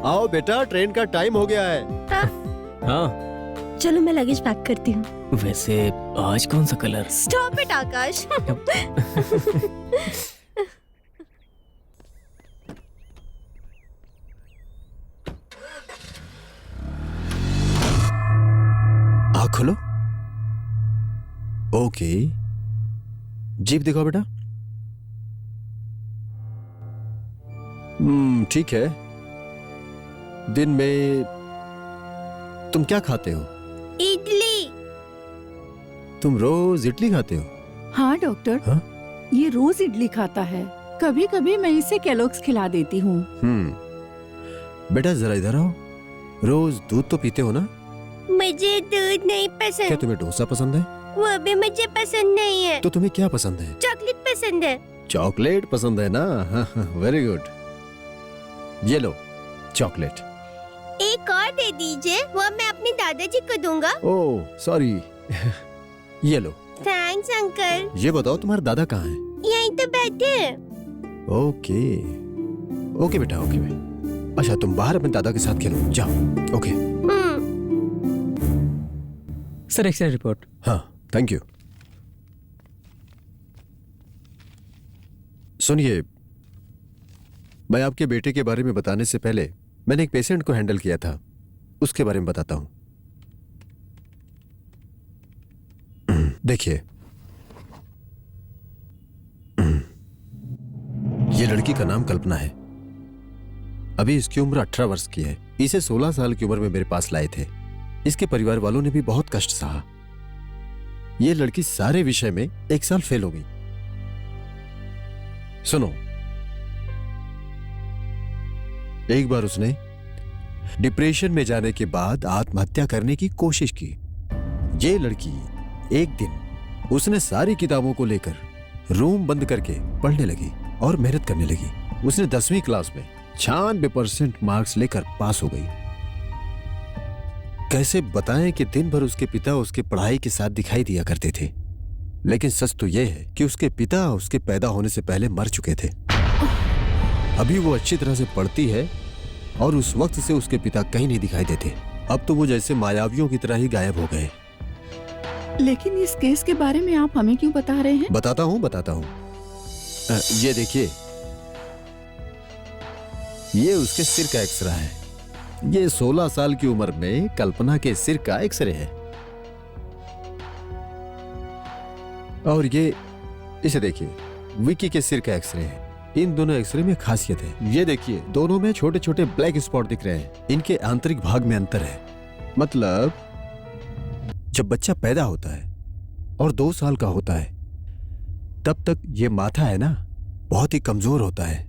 आओ बेटा, ट्रेन का टाइम हो गया है। हाँ, चलो मैं लगेज पैक करती हूँ। वैसे आज कौन सा कलर? स्टॉप इट आकाश। आँख खोलो। ओके, जीप दिखाओ बेटा। ठीक है। दिन में तुम क्या खाते हो? इडली। तुम रोज इडली खाते हो? हाँ डॉक्टर, हाँ? ये रोज इडली खाता है। कभी कभी मैं इसे केलॉग्स खिला देती हूँ। बेटा जरा इधर आओ। रोज दूध तो पीते हो ना? मुझे दूध नहीं क्या पसंद, तुम्हें डोसा पसंद है? वो भी मुझे पसंद नहीं है। तो तुम्हें क्या पसंद है? चॉकलेट पसंद है। चॉकलेट पसंद है ना? Very good. ये लो चॉकलेट। एक और दे दीजिए, वो मैं अपने दादाजी को दूंगा। Oh sorry. ये लो। Thanks uncle. ये बताओ तुम्हारे दादा कहाँ हैं? यहीं तो बैठे हैं। ओके ओके बेटा, ओके भाई। अच्छा, तुम बाहर अपने दादा के साथ खेलो, जाओ। ओके। Sir, x ray report. हाँ, थैंक यू। सुनिए, मैं आपके बेटे के बारे में बताने से पहले मैंने एक पेशेंट को हैंडल किया था, उसके बारे में बताता हूं। देखिए, ये लड़की का नाम कल्पना है। अभी इसकी उम्र 18 वर्ष की है। इसे 16 साल की उम्र में मेरे पास लाए थे। इसके परिवार वालों ने भी बहुत कष्ट सहा। ये लड़की सारे विषय में 1 साल फेल हो गई। सुनो, एक बार उसने डिप्रेशन में जाने के बाद आत्महत्या करने की कोशिश की। ये लड़की एक दिन उसने सारी किताबों को लेकर रूम बंद करके पढ़ने लगी और मेहनत करने लगी। उसने 10वीं क्लास में 96% मार्क्स लेकर पास हो गई। कैसे बताएं कि दिन भर उसके पिता उसके पढ़ाई के साथ दिखाई दिया करते थे, लेकिन सच तो यह है कि उसके पिता उसके पैदा होने से पहले मर चुके थे। अभी वो अच्छी तरह से पढ़ती है और उस वक्त से उसके पिता कहीं नहीं दिखाई देते। अब तो वो जैसे मायावियों की तरह ही गायब हो गए। लेकिन इस केस के बारे में आप हमें क्यों बता रहे हैं? बताता हूं। ये देखिए, ये उसके सिर का एक्सरे है। ये 16 साल की उम्र में कल्पना के सिर का एक्सरे है। और ये इसे देखिए, विकी के सिर का एक्सरे है। इन दोनों एक्सरे में खासियत है। ये देखिए, दोनों में छोटे छोटे ब्लैक स्पॉट दिख रहे हैं। इनके आंतरिक भाग में अंतर है। मतलब जब बच्चा पैदा होता है और 2 साल का होता है, तब तक ये माथा है ना, बहुत ही कमजोर होता है।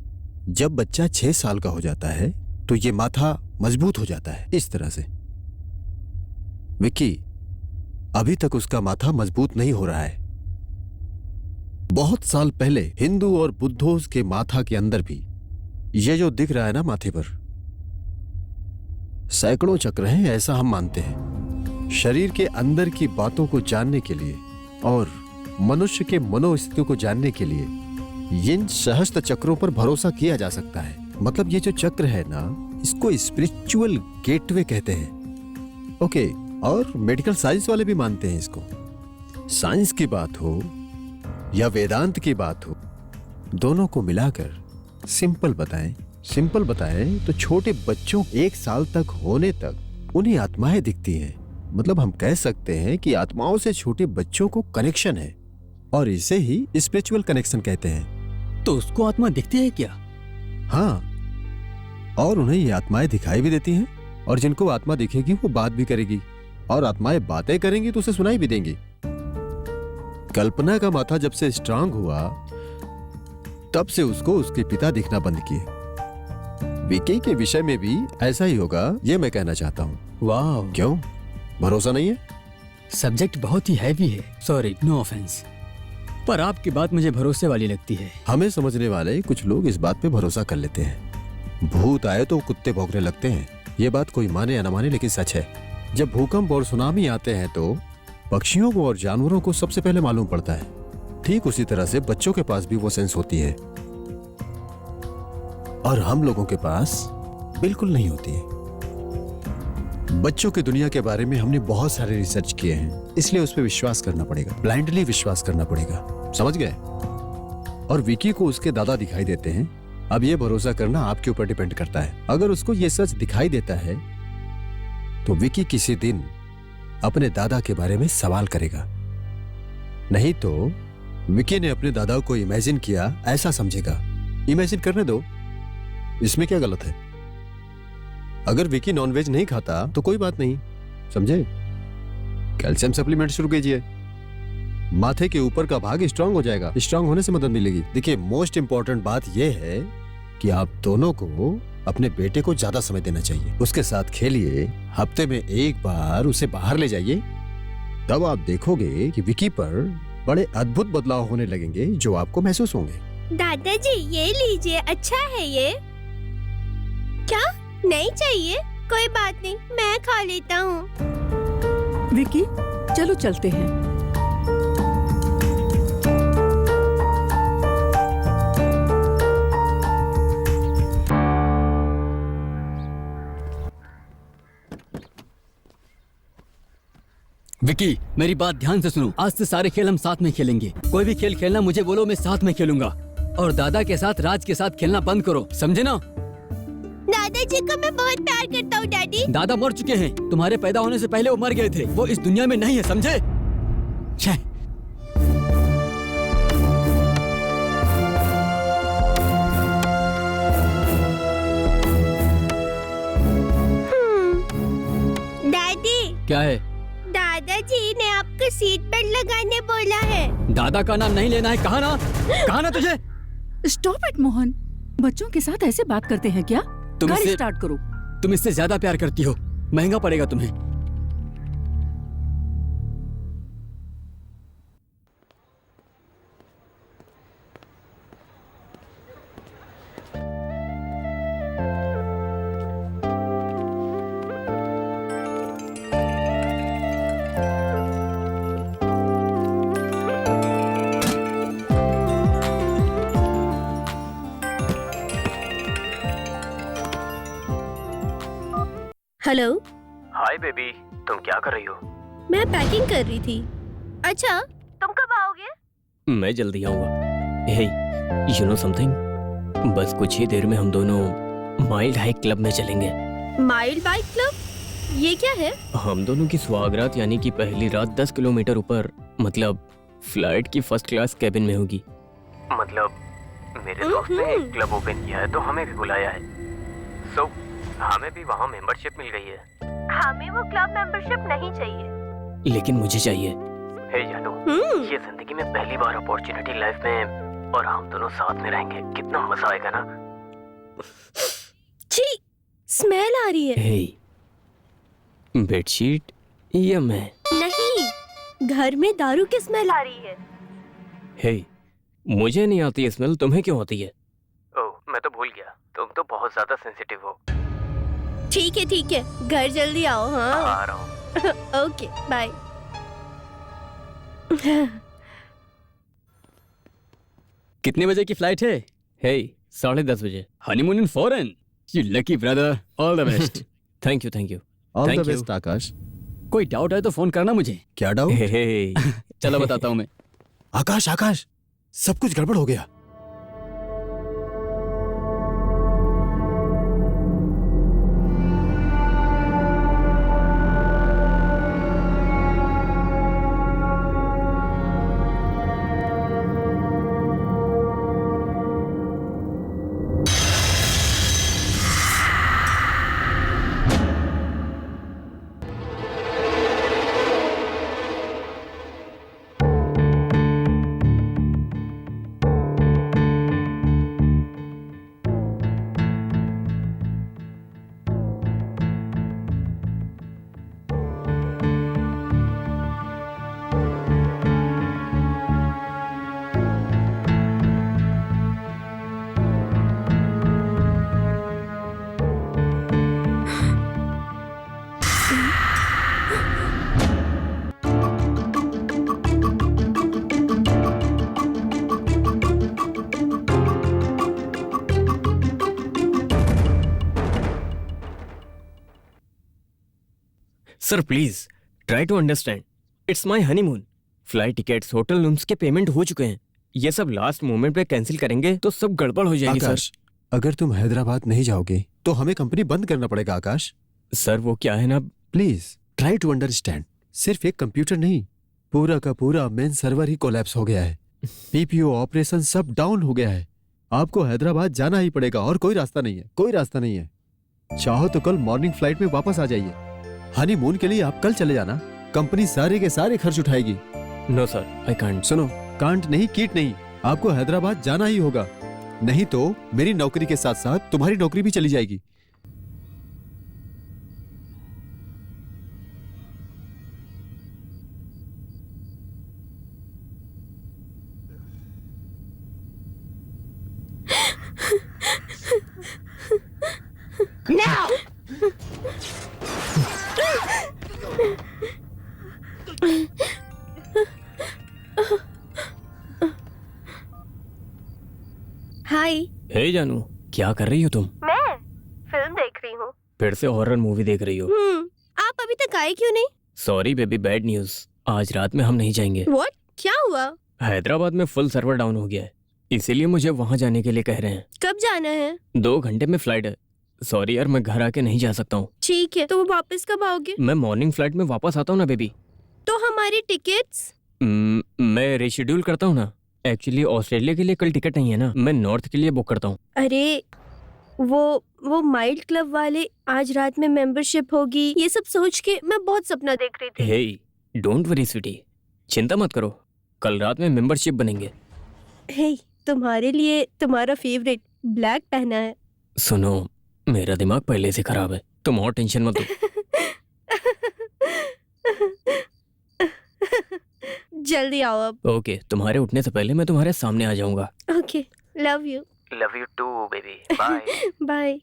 जब बच्चा 6 साल का हो जाता है तो ये माथा मजबूत हो जाता है, इस तरह से। विक्की, अभी तक उसका माथा मजबूत नहीं हो रहा है। बहुत साल पहले हिंदू और बुद्धों के माथा के अंदर भी ये जो दिख रहा है ना माथे पर, सैकड़ों चक्र हैं, ऐसा हम मानते हैं। शरीर के अंदर की बातों को जानने के लिए और मनुष्य के मनोस्थितियों को जानने के लिए इन सहस्त्र चक्रों पर भरोसा किया जा सकता है। मतलब ये जो चक्र है ना, इसको स्पिरिचुअल गेटवे कहते हैं। ओके, और मेडिकल साइंस वाले भी मानते हैं इसको। साइंस की बात हो या वेदांत की बात हो, दोनों को मिलाकर सिंपल बताएं तो छोटे बच्चों 1 साल तक होने तक उन्हें आत्माएं दिखती हैं। मतलब हम कह सकते हैं कि आत्माओं से छोटे बच्चों को कनेक्शन है, और इसे ही स्पिरिचुअल कनेक्शन कहते हैं। तो उसको आत्मा दिखती है क्या? हाँ, और उन्हें ये आत्माएं दिखाई भी देती हैं, और जिनको आत्मा दिखेगी वो बात भी करेगी, और आत्माएं बातें करेंगी तो उसे सुनाई भी देंगी। कल्पना का माथा जब से स्ट्रांग हुआ, तब से उसको उसके पिता दिखना बंद किए। विकी के विषय में भी ऐसा ही होगा, ये मैं कहना चाहता हूँ। वाह, क्यों, भरोसा नहीं है? सब्जेक्ट बहुत ही हैवी है। सॉरी, नो ऑफेंस, पर आपकी बात मुझे भरोसे वाली लगती है। हमें समझने वाले कुछ लोग इस बात पे भरोसा कर लेते हैं। भूत आए तो कुत्ते भौंकने लगते हैं। ये बात कोई माने या न माने, लेकिन सच है। जब भूकंप और सुनामी आते हैं तो पक्षियों को और जानवरों को सबसे पहले मालूम पड़ता है। ठीक उसी तरह से बच्चों के पास भी वो सेंस होती है, और हम लोगों के पास बिल्कुल नहीं होती है। बच्चों की दुनिया के बारे में हमने बहुत सारे रिसर्च किए हैं, इसलिए उस पर विश्वास करना पड़ेगा, ब्लाइंडली विश्वास करना पड़ेगा। समझ गए? और विकी को उसके दादा दिखाई देते हैं। अब ये भरोसा करना आपके ऊपर डिपेंड करता है। अगर उसको ये सच दिखाई देता है तो विकी किसी दिन अपने दादा के बारे में सवाल करेगा। नहीं तो विकी ने अपने दादा को इमेजिन किया, ऐसा समझेगा। इमेजिन करने दो, इसमें क्या गलत है? अगर विकी नॉनवेज नहीं खाता तो कोई बात नहीं, समझे? कैल्शियम सप्लीमेंट शुरू कीजिए, माथे के ऊपर का भाग स्ट्रांग हो जाएगा, स्ट्रांग होने से मदद मिलेगी। देखिए, मोस्ट इंपॉर्टेंट बात यह है कि आप दोनों को अपने बेटे को ज्यादा समय देना चाहिए। उसके साथ खेलिए, हफ्ते में 1 बार उसे बाहर ले जाइए। तब आप देखोगे कि विकी पर बड़े अद्भुत बदलाव होने लगेंगे जो आपको महसूस होंगे। दादाजी, ये लीजिए, अच्छा है ये। क्या नहीं चाहिए? कोई बात नहीं, मैं खा लेता हूँ। विकी, चलो चलते हैं। विकी, मेरी बात ध्यान से सुनो। आज से सारे खेल हम साथ में खेलेंगे। कोई भी खेल खेलना मुझे बोलो, मैं साथ में खेलूंगा। और दादा के साथ, राज के साथ खेलना बंद करो, समझे ना? दादाजी को मैं बहुत प्यार करता हूँ डैडी। दादा मर चुके हैं, तुम्हारे पैदा होने से पहले वो मर गए थे। वो इस दुनिया में नहीं है, समझे? छे। डैडी, क्या है? दादाजी ने आपको सीट बेल्ट लगाने बोला है। दादा का नाम नहीं लेना है, कहा ना तुझे? स्टॉप इट मोहन, बच्चों के साथ ऐसे बात करते हैं क्या? गाड़ी स्टार्ट करो। तुम इससे ज्यादा प्यार करती हो, महंगा पड़ेगा तुम्हें। हेलो। हाय बेबी, तुम क्या कर रही हो? मैं पैकिंग कर रही थी। अच्छा, तुम कब आओगे? मैं जल्दी आऊंगा। हे, यू नो समथिंग? बस कुछ ही देर में हम दोनों माइल्ड हाइक क्लब में चलेंगे। Mild bike club? ये क्या है? हम दोनों की सुहागरात यानी कि पहली रात 10 किलोमीटर ऊपर, मतलब फ्लाइट की फर्स्ट क्लास कैबिन में होगी। मतलब मेरे दोस्त ने एक क्लब ओपन किया है तो हमें भी बुलाया है। सो हमें भी वहाँ मेंबरशिप मिल गई है। हमें वो क्लब मेंबरशिप नहीं चाहिए। लेकिन मुझे चाहिए। हे जानू, ये जिंदगी में पहली बार अपॉर्चुनिटी लाइफ में, और हम दोनों साथ में रहेंगे, कितना मजा आएगा ना। छी, स्मेल आ रही है। हे, बेडशीट या मैं? नहीं, घर में दारू की स्मेल आ रही है। हे, मुझे नहीं आती स्मेल, तुम्हें क्यों आती है? ओह, मैं तो भूल गया, तुम तो बहुत ज्यादा सेंसिटिव हो। ठीक है, घर जल्दी आओ। हाँ, आ रहा हूँ। Okay, bye. कितने बजे की फ्लाइट है? हे, 10:30 बजे। Honeymoon in foreign. You lucky brother, all the best. Thank you. All Thank the you. Best Akash. कोई डाउट है तो फोन करना मुझे। क्या डाउट? हे, चलो बताता हूँ मैं। आकाश, सब कुछ गड़बड़ हो गया। Sir please try to understand, it's my honeymoon. Flight tickets, hotel rooms के पेमेंट हो चुके हैं। ये सब लास्ट मोमेंट पे कैंसिल करेंगे तो सब गड़बड़ हो जाएगी। आकाश, अगर तुम हैदराबाद नहीं जाओगे तो हमें कंपनी बंद करना पड़ेगा। आकाश, सर वो क्या है ना, प्लीज ट्राई टू अंडरस्टैंड। सिर्फ एक कंप्यूटर नहीं, पूरा का पूरा मेन सर्वर ही कोलैप्स हो गया है। पीपीओ ऑपरेशन सब डाउन हो गया है। आपको हैदराबाद जाना ही पड़ेगा और कोई रास्ता नहीं है। चाहो तो कल मॉर्निंग फ्लाइट में वापस आ जाइए। हनीमून के लिए आप कल चले जाना, कंपनी सारे के सारे खर्च उठाएगी। No sir, I can't. सुनो, कांट नहीं, कीट नहीं, आपको हैदराबाद जाना ही होगा। नहीं तो मेरी नौकरी के साथ साथ तुम्हारी नौकरी भी चली जाएगी। हाय। हे जानू, क्या कर रही हो तुम? मैं फिल्म देख रही हूँ। फिर से हॉरर मूवी देख रही हो? आप अभी तक आए क्यों नहीं? सॉरी बेबी, बैड न्यूज, आज रात में हम नहीं जाएंगे। व्हाट? क्या हुआ? हैदराबाद में फुल सर्वर डाउन हो गया है, इसीलिए मुझे वहाँ जाने के लिए कह रहे हैं। कब जाना है? 2 घंटे में फ्लाइट है। सॉरी यार, मैं घर आके नहीं जा सकता हूँ। ठीक है, तो वापस कब आओगे? मैं मॉर्निंग फ्लाइट में वापस आता हूँ ना बेबी। तो हमारी टिकट्स? मैं रिशेड्यूल करता हूँ ना। एक्चुअली ऑस्ट्रेलिया के लिए कल टिकट नहीं है ना, मैं नॉर्थ के लिए बुक करता हूँ। अरे वो माइल्ड क्लब वाले आज रात में मेंबरशिप होगी, ये सब सोच के मैं बहुत सपना देख रही थी। हे डोंट वरी स्वीटी, चिंता मत करो, कल रात में मेंबरशिप बनेंगे। हे, तुम्हारे लिए तुम्हारा फेवरेट ब्लैक पहना है। सुनो, मेरा दिमाग पहले से खराब है, तुम और टेंशन मत लो। जल्दी आओ अब। ओके, तुम्हारे उठने से पहले मैं तुम्हारे सामने आ जाऊंगा। Okay, love you. Love you too baby, bye. Bye.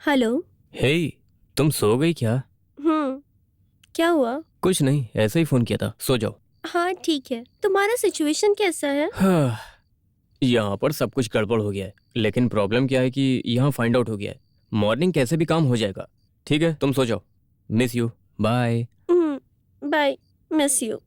Hello. Hey, तुम सो गई क्या? क्या हुआ? कुछ नहीं, ऐसे ही फोन किया था, सो जाओ। हाँ ठीक है, तुम्हारा सिचुएशन कैसा है? हाँ, यहाँ पर सब कुछ गड़बड़ हो गया है, लेकिन प्रॉब्लम क्या है कि यहाँ फाइंड आउट हो गया है। मॉर्निंग कैसे भी काम हो जाएगा। ठीक है, तुम सो जाओ। Miss you, bye. Bye, miss you.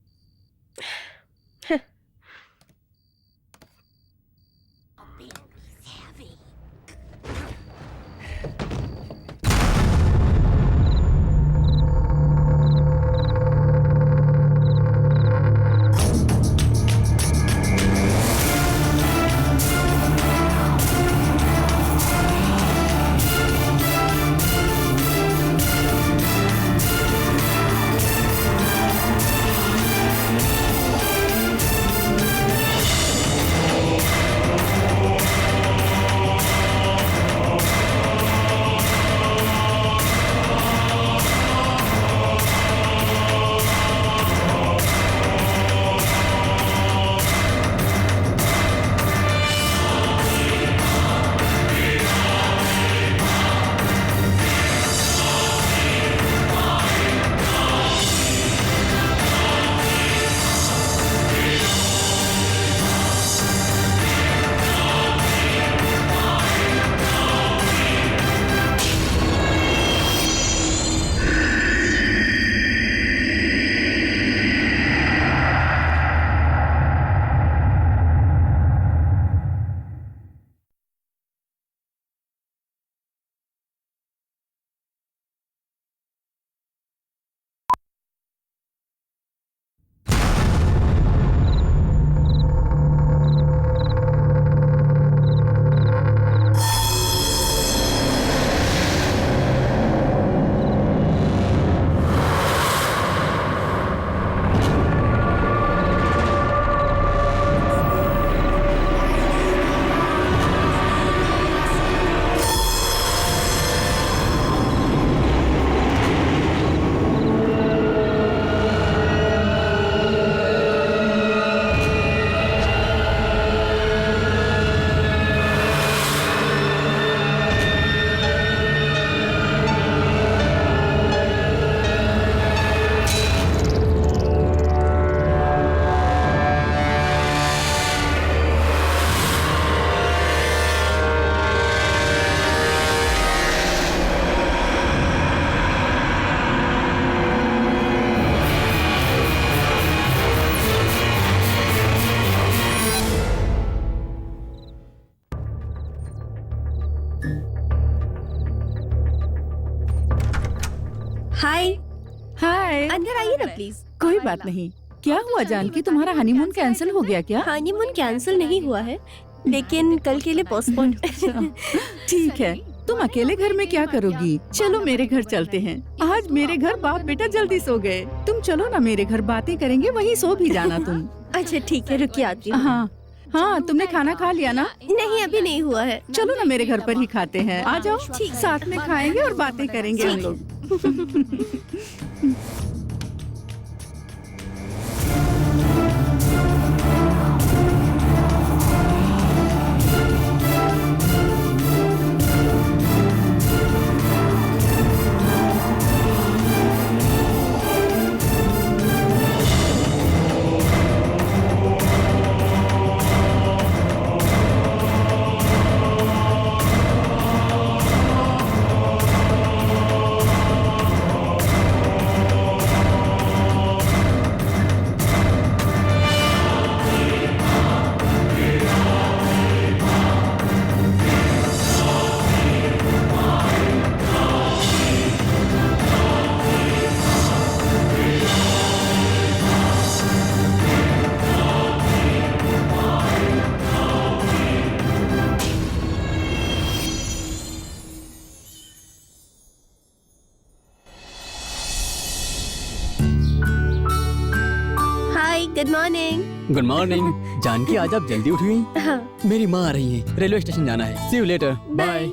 Hi. Hi. अंदर आइए ना प्लीज। कोई बात नहीं। क्या हुआ जानकी, तुम्हारा हनीमून कैंसिल हो गया क्या? हनीमून कैंसिल नहीं हुआ है, लेकिन कल के लिए पोस्टपोन। ठीक है, तुम अकेले घर में क्या करोगी? चलो मेरे घर चलते हैं। आज मेरे घर बाप बेटा जल्दी सो गए। तुम चलो ना मेरे घर, बातें करेंगे, वहीं सो भी जाना तुम। अच्छा ठीक है, रुकिए आती हूँ। हाँ हाँ, तुमने खाना खा लिया ना? नहीं अभी नहीं हुआ है। चलो ना मेरे घर पर ही खाते हैं, आ जाओ। साथ में खाएंगे और बातें करेंगे हम लोग। Good morning. Good morning. Janaki, आज आप जल्दी उठ गई? हाँ। मेरी माँ आ रही है, रेलवे स्टेशन जाना है। सी यू लेटर, बाय।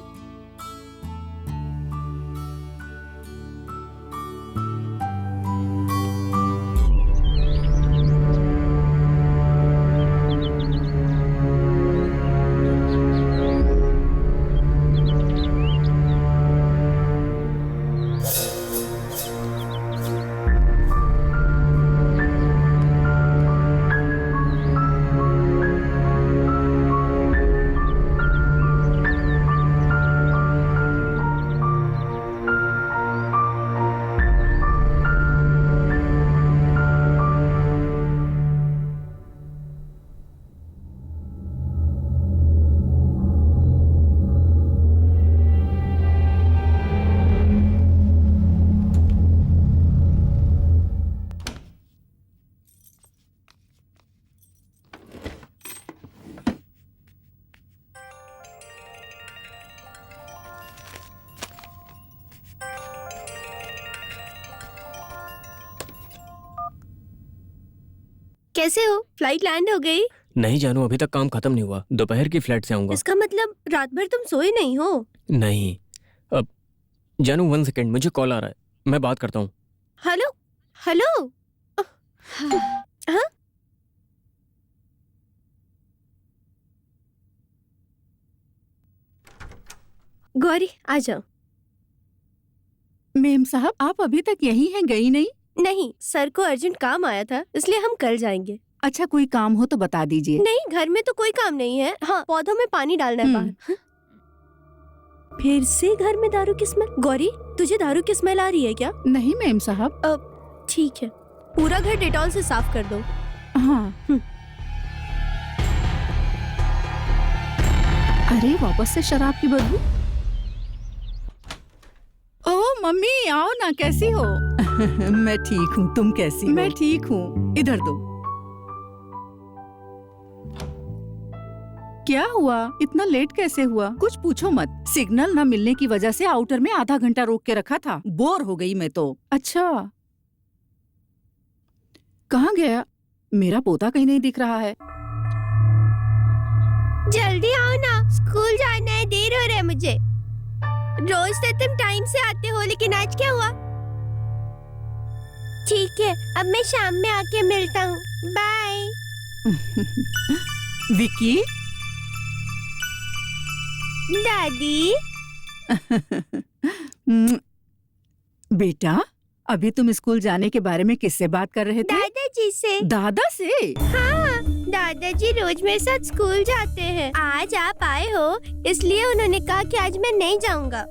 कैसे हो? फ्लाइट लैंड हो गई? नहीं जानू, अभी तक काम खत्म नहीं हुआ। दोपहर की फ्लाइट से आऊंगा। इसका मतलब रात भर तुम सोए नहीं हो? नहीं। अब जानू 1 सेकेंड, मुझे कॉल आ रहा है, मैं बात करता हूँ। Hello hello. हाँ? गौरी आ जाओ। मेम साहब, आप अभी तक यही हैं, गई नहीं? नहीं, सर को अर्जेंट काम आया था, इसलिए हम कल जाएंगे। अच्छा, कोई काम हो तो बता दीजिए। नहीं, घर में तो कोई काम नहीं है। हाँ, पौधों में पानी डालना है बाहर। फिर से घर में दारू की स्मेल। गौरी, तुझे दारू की स्मेल आ रही है क्या? नहीं मेम साहब। ठीक है, पूरा घर डेटॉल से साफ कर दो। हाँ। अरे वापस से शराब की बदबू। ओ मम्मी, आओ ना, कैसी हो? मैं ठीक हूँ, तुम कैसी हो? मैं ठीक हूँ, इधर दो। क्या हुआ? इतना लेट कैसे हुआ? कुछ पूछो मत, सिग्नल न मिलने की वजह से आउटर में आधा घंटा रोक के रखा था। बोर हो गई मैं तो। अच्छा, कहाँ गया? मेरा पोता कहीं नहीं दिख रहा है। जल्दी आओ ना, स्कूल जाना है, देर हो रहा है मुझे। रोज तो तुम टाइम से आते हो, लेकिन आज क्या हुआ? ठीक है, अब मैं शाम में आके मिलता हूँ। बाय। विकी। दादी। बेटा, अभी तुम स्कूल जाने के बारे में किससे बात कर रहे थे? दादाजी से। दादा से? हाँ, दादाजी रोज मेरे साथ स्कूल जाते हैं। आज आप आए हो, इसलिए उन्होंने कहा कि आज मैं नहीं जाऊंगा।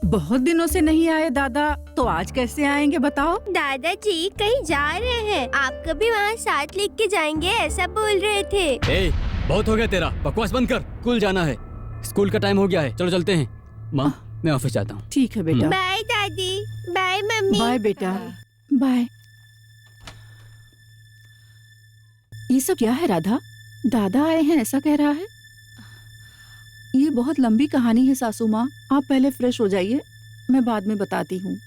बहुत दिनों से नहीं आए दादा, तो आज कैसे आएंगे बताओ? दादाजी कहीं जा रहे हैं, आपको भी वहाँ साथ लेके जाएंगे ऐसा बोल रहे थे। ए, बहुत हो गया तेरा, बकवास बंद कर। स्कूल जाना है, स्कूल का टाइम हो गया है, चलो चलते हैं। माँ, मैं ऑफिस जाता हूँ। ठीक है बेटा। बाय दादी। बाय मम्मी। बाय बेटा। बाय। ये सब क्या है राधा? दादा आए हैं ऐसा कह रहा है? ये बहुत लंबी कहानी है सासू माँ, आप पहले फ्रेश हो जाइए, मैं बाद में बताती हूँ।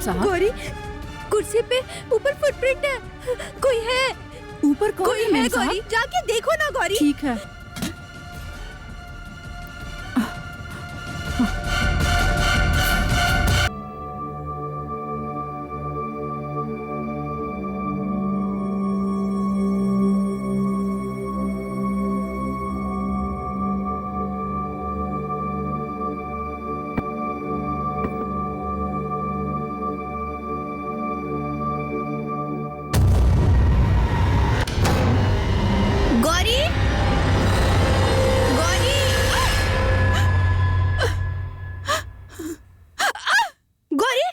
साहब। गौरी, कुर्सी पे ऊपर फुटप्रिंट है। कोई है? ऊपर कौन कोई है है मेम गौरी? साहब? जाके देखो ना गौरी। ठीक है। गौरी, गौरी, गौरी,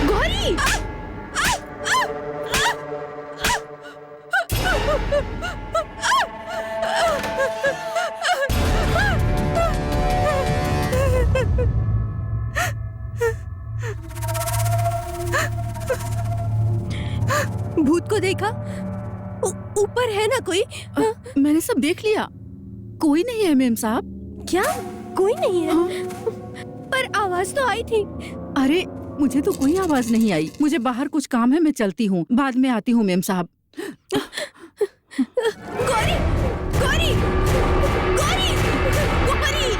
गौरी। भूत को देखा? ऊपर है ना कोई? मैंने सब देख लिया, कोई नहीं है मेम साहब। क्या कोई नहीं है? हाँ। पर आवाज तो आई थी। अरे मुझे तो कोई आवाज नहीं आई। मुझे बाहर कुछ काम है, मैं चलती हूँ, बाद में आती हूँ मेम साहब। गौरी, गौरी, गौरी, गौरी।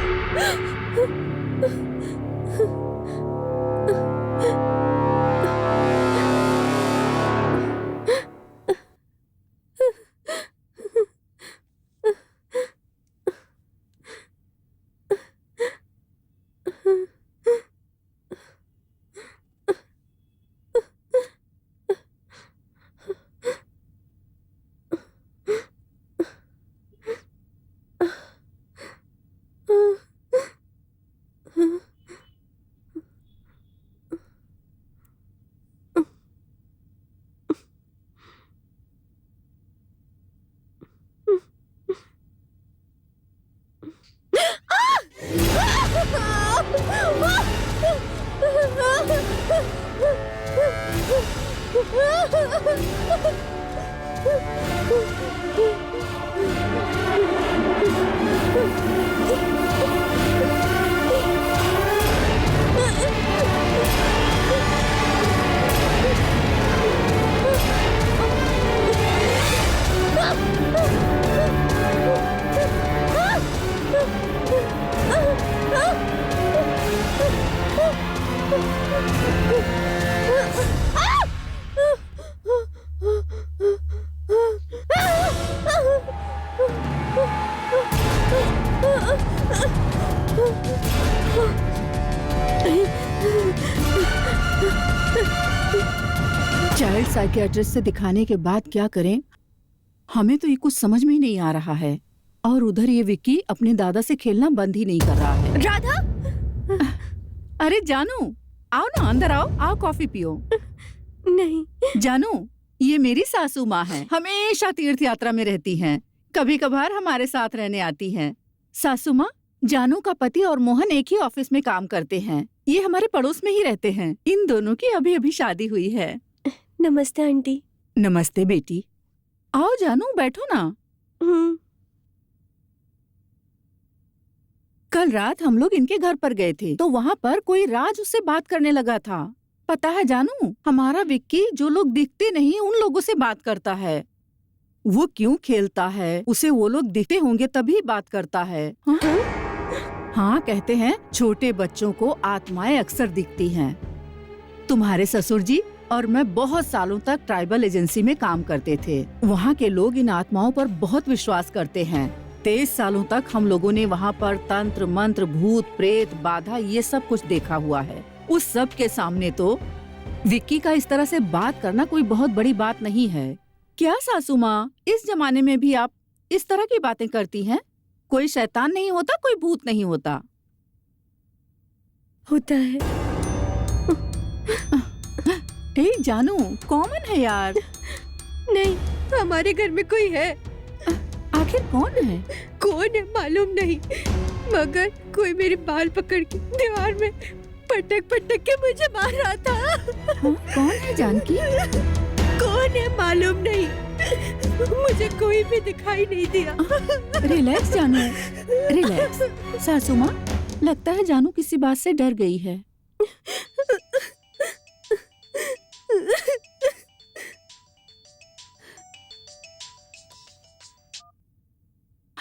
चाइल्ड साइकियाट्रिस्ट से दिखाने के बाद क्या करें, हमें तो ये कुछ समझ में ही नहीं आ रहा है। और उधर ये विक्की अपने दादा से खेलना बंद ही नहीं कर रहा है। राधा, अरे जानू, आओ ना, अंदर आओ, आओ कॉफी पियो। नहीं। जानू, ये मेरी सासू माँ है, हमेशा तीर्थ यात्रा में रहती हैं, कभी कभार हमारे साथ रहने आती हैं। सासू माँ, जानू का पति और मोहन एक ही ऑफिस में काम करते हैं, ये हमारे पड़ोस में ही रहते हैं। इन दोनों की अभी अभी शादी हुई है। नमस्ते आंटी। नमस्ते बेटी, आओ जानू, बैठो ना। कल रात हम लोग इनके घर पर गए थे, तो वहाँ पर कोई राज उससे बात करने लगा था। पता है जानू, हमारा विक्की जो लोग दिखते नहीं उन लोगों से बात करता है। वो क्यों खेलता है, उसे वो लोग दिखते होंगे तभी बात करता है। हाँ? हाँ, कहते हैं छोटे बच्चों को आत्माएं अक्सर दिखती हैं। तुम्हारे ससुर जी और मैं बहुत सालों तक ट्राइबल एजेंसी में काम करते थे। वहाँ के लोग इन आत्माओं पर बहुत विश्वास करते हैं। 23 सालों तक हम लोगों ने वहाँ पर तंत्र मंत्र, भूत प्रेत, बाधा, ये सब कुछ देखा हुआ है। उस सब के सामने तो विक्की का इस तरह से बात करना कोई बहुत बड़ी बात नहीं है। क्या सासू माँ, इस जमाने में भी आप इस तरह की बातें करती हैं? कोई शैतान नहीं होता, कोई भूत नहीं होता। होता है। ए जानू, कॉमन है यार। नहीं, हमारे घर में कोई है। आखिर कौन है? कौन है मालूम नहीं, मगर कोई मेरे बाल पकड़ के दीवार में पटक पटक के मुझे मार रहा था। हाँ, कौन है जानकी? कौन है मालूम नहीं, मुझे कोई भी दिखाई नहीं दिया। रिलैक्स जानू, रिलैक्स। सासू माँ, लगता है जानू किसी बात से डर गई है।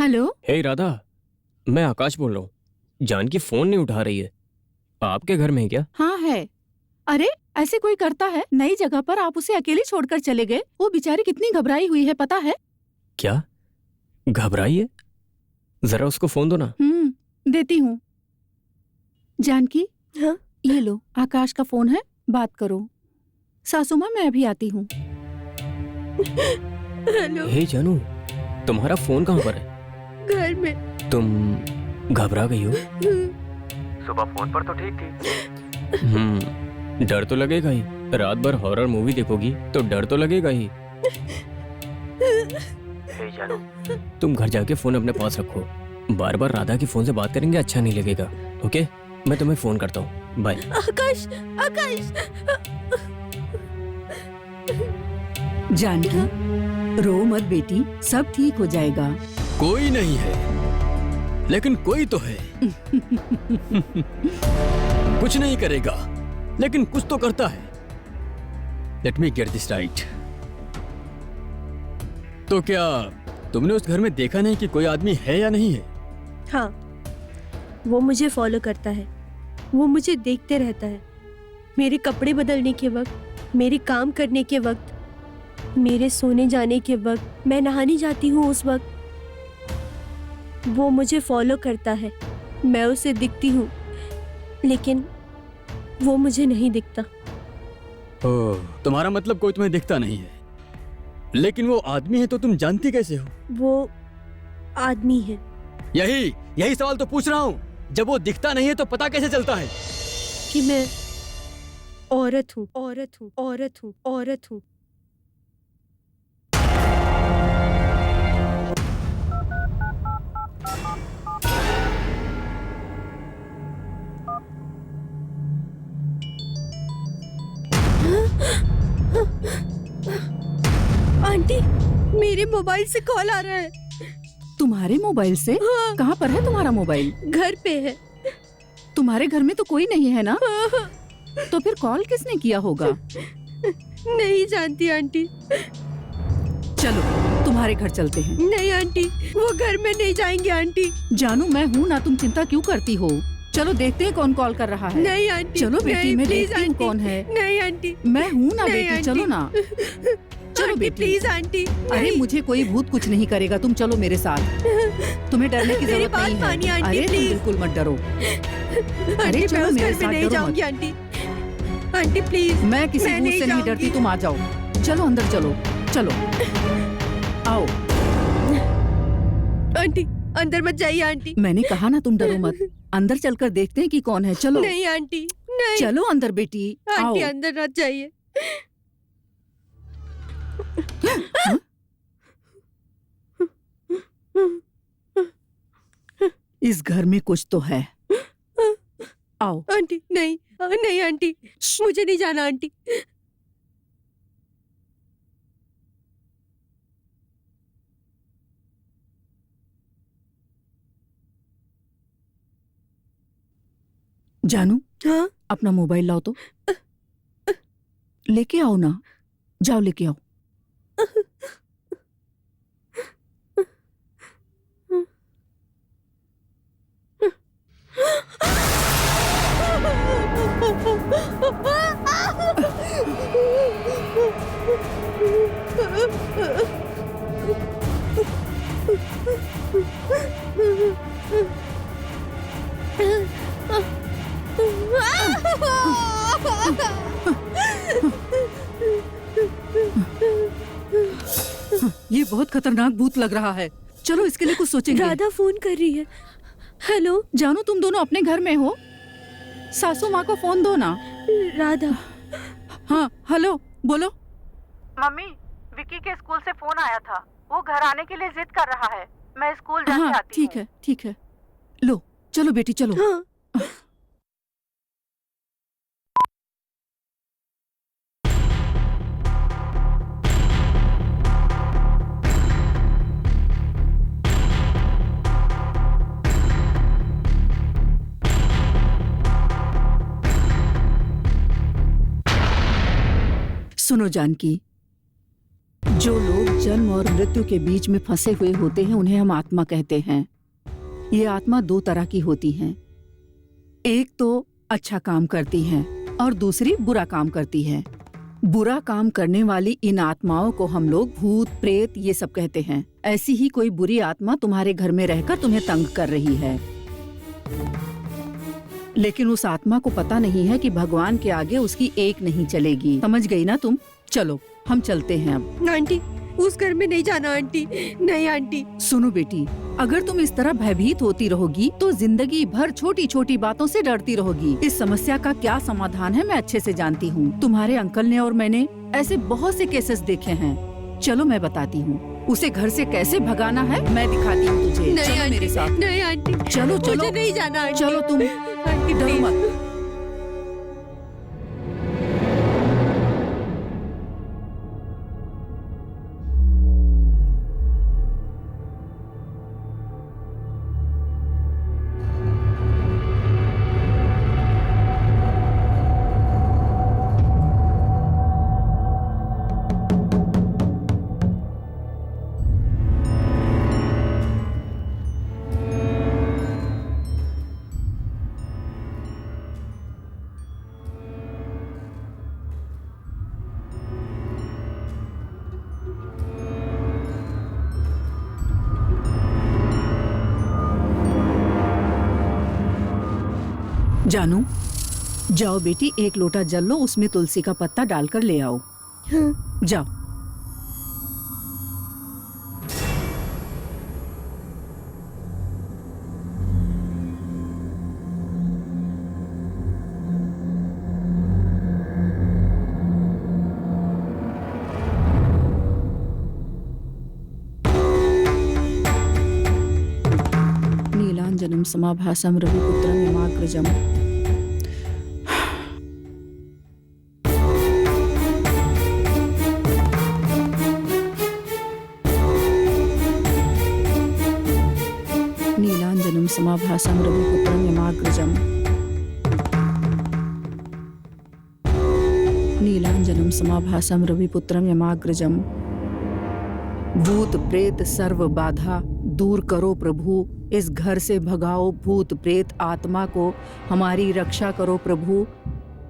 हेलो। हे राधा, मैं आकाश बोल रहा हूँ। जानकी फोन नहीं उठा रही है। आपके घर में है क्या? हाँ है। अरे ऐसे कोई करता है? नई जगह पर आप उसे अकेली छोड़कर चले गए। वो बेचारी कितनी घबराई हुई है पता है? क्या घबराई है? जरा उसको फोन दो ना। देती हूँ। जानकी, हाँ? ये लो, आकाश का फोन है, बात करो। सासू माँ, मैं अभी आती हूँ। हेलो। हे जानू, तुम्हारा फोन कहाँ पर है? घर में। तुम घबरा गई हो? सुबह फोन पर तो ठीक थी। डर तो लगेगा ही। रात भर हॉरर मूवी देखोगी तो डर तो लगेगा ही। हे जानू, तुम घर जाके फोन अपने पास रखो। बार बार राधा के फोन से बात करेंगे अच्छा नहीं लगेगा। ओके, मैं तुम्हें फोन करता हूँ। बाय। आकाश, आकाश। जानकी, रो मत बेटी, सब ठीक हो जाएगा। कोई नहीं है, लेकिन कोई तो है। कुछ नहीं करेगा, लेकिन कुछ तो करता है। Let me get this right. तो क्या तुमने उस घर में देखा नहीं कि कोई आदमी है या नहीं है? हाँ, वो मुझे फॉलो करता है। वो मुझे देखते रहता है। मेरे कपड़े बदलने के वक्त, मेरे काम करने के वक्त, मेरे सोने जाने के वक्त, मैं नहाने जाती हूँ उस वक्त वो मुझे फॉलो करता है। मैं उसे दिखती हूँ, लेकिन वो मुझे नहीं दिखता। ओह, तुम्हारा मतलब कोई तुम्हें दिखता नहीं है, लेकिन वो आदमी है तो तुम जानती कैसे हो? वो आदमी है। यही सवाल तो पूछ रहा हूँ। जब वो दिखता नहीं है तो पता कैसे चलता है कि मैं औरत हूँ, औरत हूँ, औरत हूँ, औरत हूँ। आंटी, मेरे मोबाइल से कॉल आ रहा है। तुम्हारे मोबाइल से? हाँ। कहाँ पर है तुम्हारा मोबाइल? घर पे है। तुम्हारे घर में तो कोई नहीं है ना? तो फिर कॉल किसने किया होगा? नहीं जानती आंटी। चलो तुम्हारे घर चलते हैं। नहीं आंटी, वो घर में नहीं जाएंगे आंटी। जानू, मैं हूँ ना, तुम चिंता क्यों करती हो? चलो देखते हैं कौन कॉल कर रहा है। नहीं आंटी। चलो बेटी, नहीं, मैं प्लीज देखती हूँ आंटी। कौन है। नहीं आंटी। मैं हूँ ना नहीं, बेटी, आंटी। चलो ना। चलो आंटी, बेटी। Please aunty. अरे नहीं। मुझे कोई भूत कुछ नहीं करेगा, तुम चलो मेरे साथ। तुम्हें डरने की मेरी जरूरत बात नहीं मानिए है। आंटी, अरे तुम प्लीज। बिल्कुल मत डरो। आंटी, मैं चलो उस मेरे घर में साथ, नहीं डरो जाऊंगी मत। आंटी। Aunty please. मैं किसी मैं भूत नहीं से नहीं जाऊंगी। डरती, तुम आ जाओ। चलो अंदर चलो, चलो आओ। आंटी, अंदर मत जाइए आंटी। मैंने कहा ना तुम डरो मत। अंदर चलकर देखते हैं कि कौन है। चलो नहीं आंटी, नहीं। चलो अंदर बेटी, आओ। आंटी, अंदर मत जाइए। इस घर में कुछ तो है। आओ। आंटी नहीं, नहीं आंटी, मुझे नहीं जाना आंटी। जानू, हाँ? अपना मोबाइल लाओ तो। लेके आओ ना, जाओ लेके आओ। ये बहुत खतरनाक भूत लग रहा है। चलो इसके लिए कुछ सोचेंगे। राधा फोन कर रही है। हेलो जानू, तुम दोनों अपने घर में हो? सासू माँ को फोन दो ना। राधा। हाँ हेलो, बोलो। मम्मी, विकी के स्कूल से फोन आया था। वो घर आने के लिए जिद कर रहा है। मैं स्कूल जाके हाँ आती ठीक हूँ। है, ठीक है। लो चलो बेटी, चलो। हाँ। सुनो जानकी, जो लोग जन्म और मृत्यु के बीच में फंसे हुए होते हैं उन्हें हम आत्मा कहते हैं। ये आत्मा दो तरह की होती हैं। एक तो अच्छा काम करती है और दूसरी बुरा काम करती है। बुरा काम करने वाली इन आत्माओं को हम लोग भूत प्रेत ये सब कहते हैं। ऐसी ही कोई बुरी आत्मा तुम्हारे घर में रहकर तुम्हें तंग कर रही है, लेकिन उस आत्मा को पता नहीं है कि भगवान के आगे उसकी एक नहीं चलेगी। समझ गई ना तुम? चलो हम चलते हैं अब। आंटी, उस घर में नहीं जाना आंटी, नहीं आंटी। सुनो बेटी, अगर तुम इस तरह भयभीत होती रहोगी तो जिंदगी भर छोटी छोटी बातों से डरती रहोगी। इस समस्या का क्या समाधान है मैं अच्छे से जानती हूँ। तुम्हारे अंकल ने और मैंने ऐसे बहुत से केसेस देखे हैं। चलो मैं बताती हूँ उसे घर से कैसे भगाना है, मैं दिखाती हूँ तुझे। नहीं चलो आंटी, मेरे साथ। नहीं आंटी, चलो चलो, मुझे नहीं जाना आंटी। चलो तुम आंटी डरो प्लीज। मत। जानू, जाओ बेटी, एक लोटा जल लो, उसमें तुलसी का पत्ता डालकर ले आओ। हाँ। जाओ। नीलांजनम समाभासम रविपुत्रम यमाग्रजम। नीलांजनम समाभासम रविपुत्रम यमाग्रजम। नीलांजनम समाभासम रविपुत्रम यमाग्रजम। भूत प्रेत सर्व बाधा दूर करो प्रभु, इस घर से भगाओ भूत प्रेत आत्मा को, हमारी रक्षा करो प्रभु,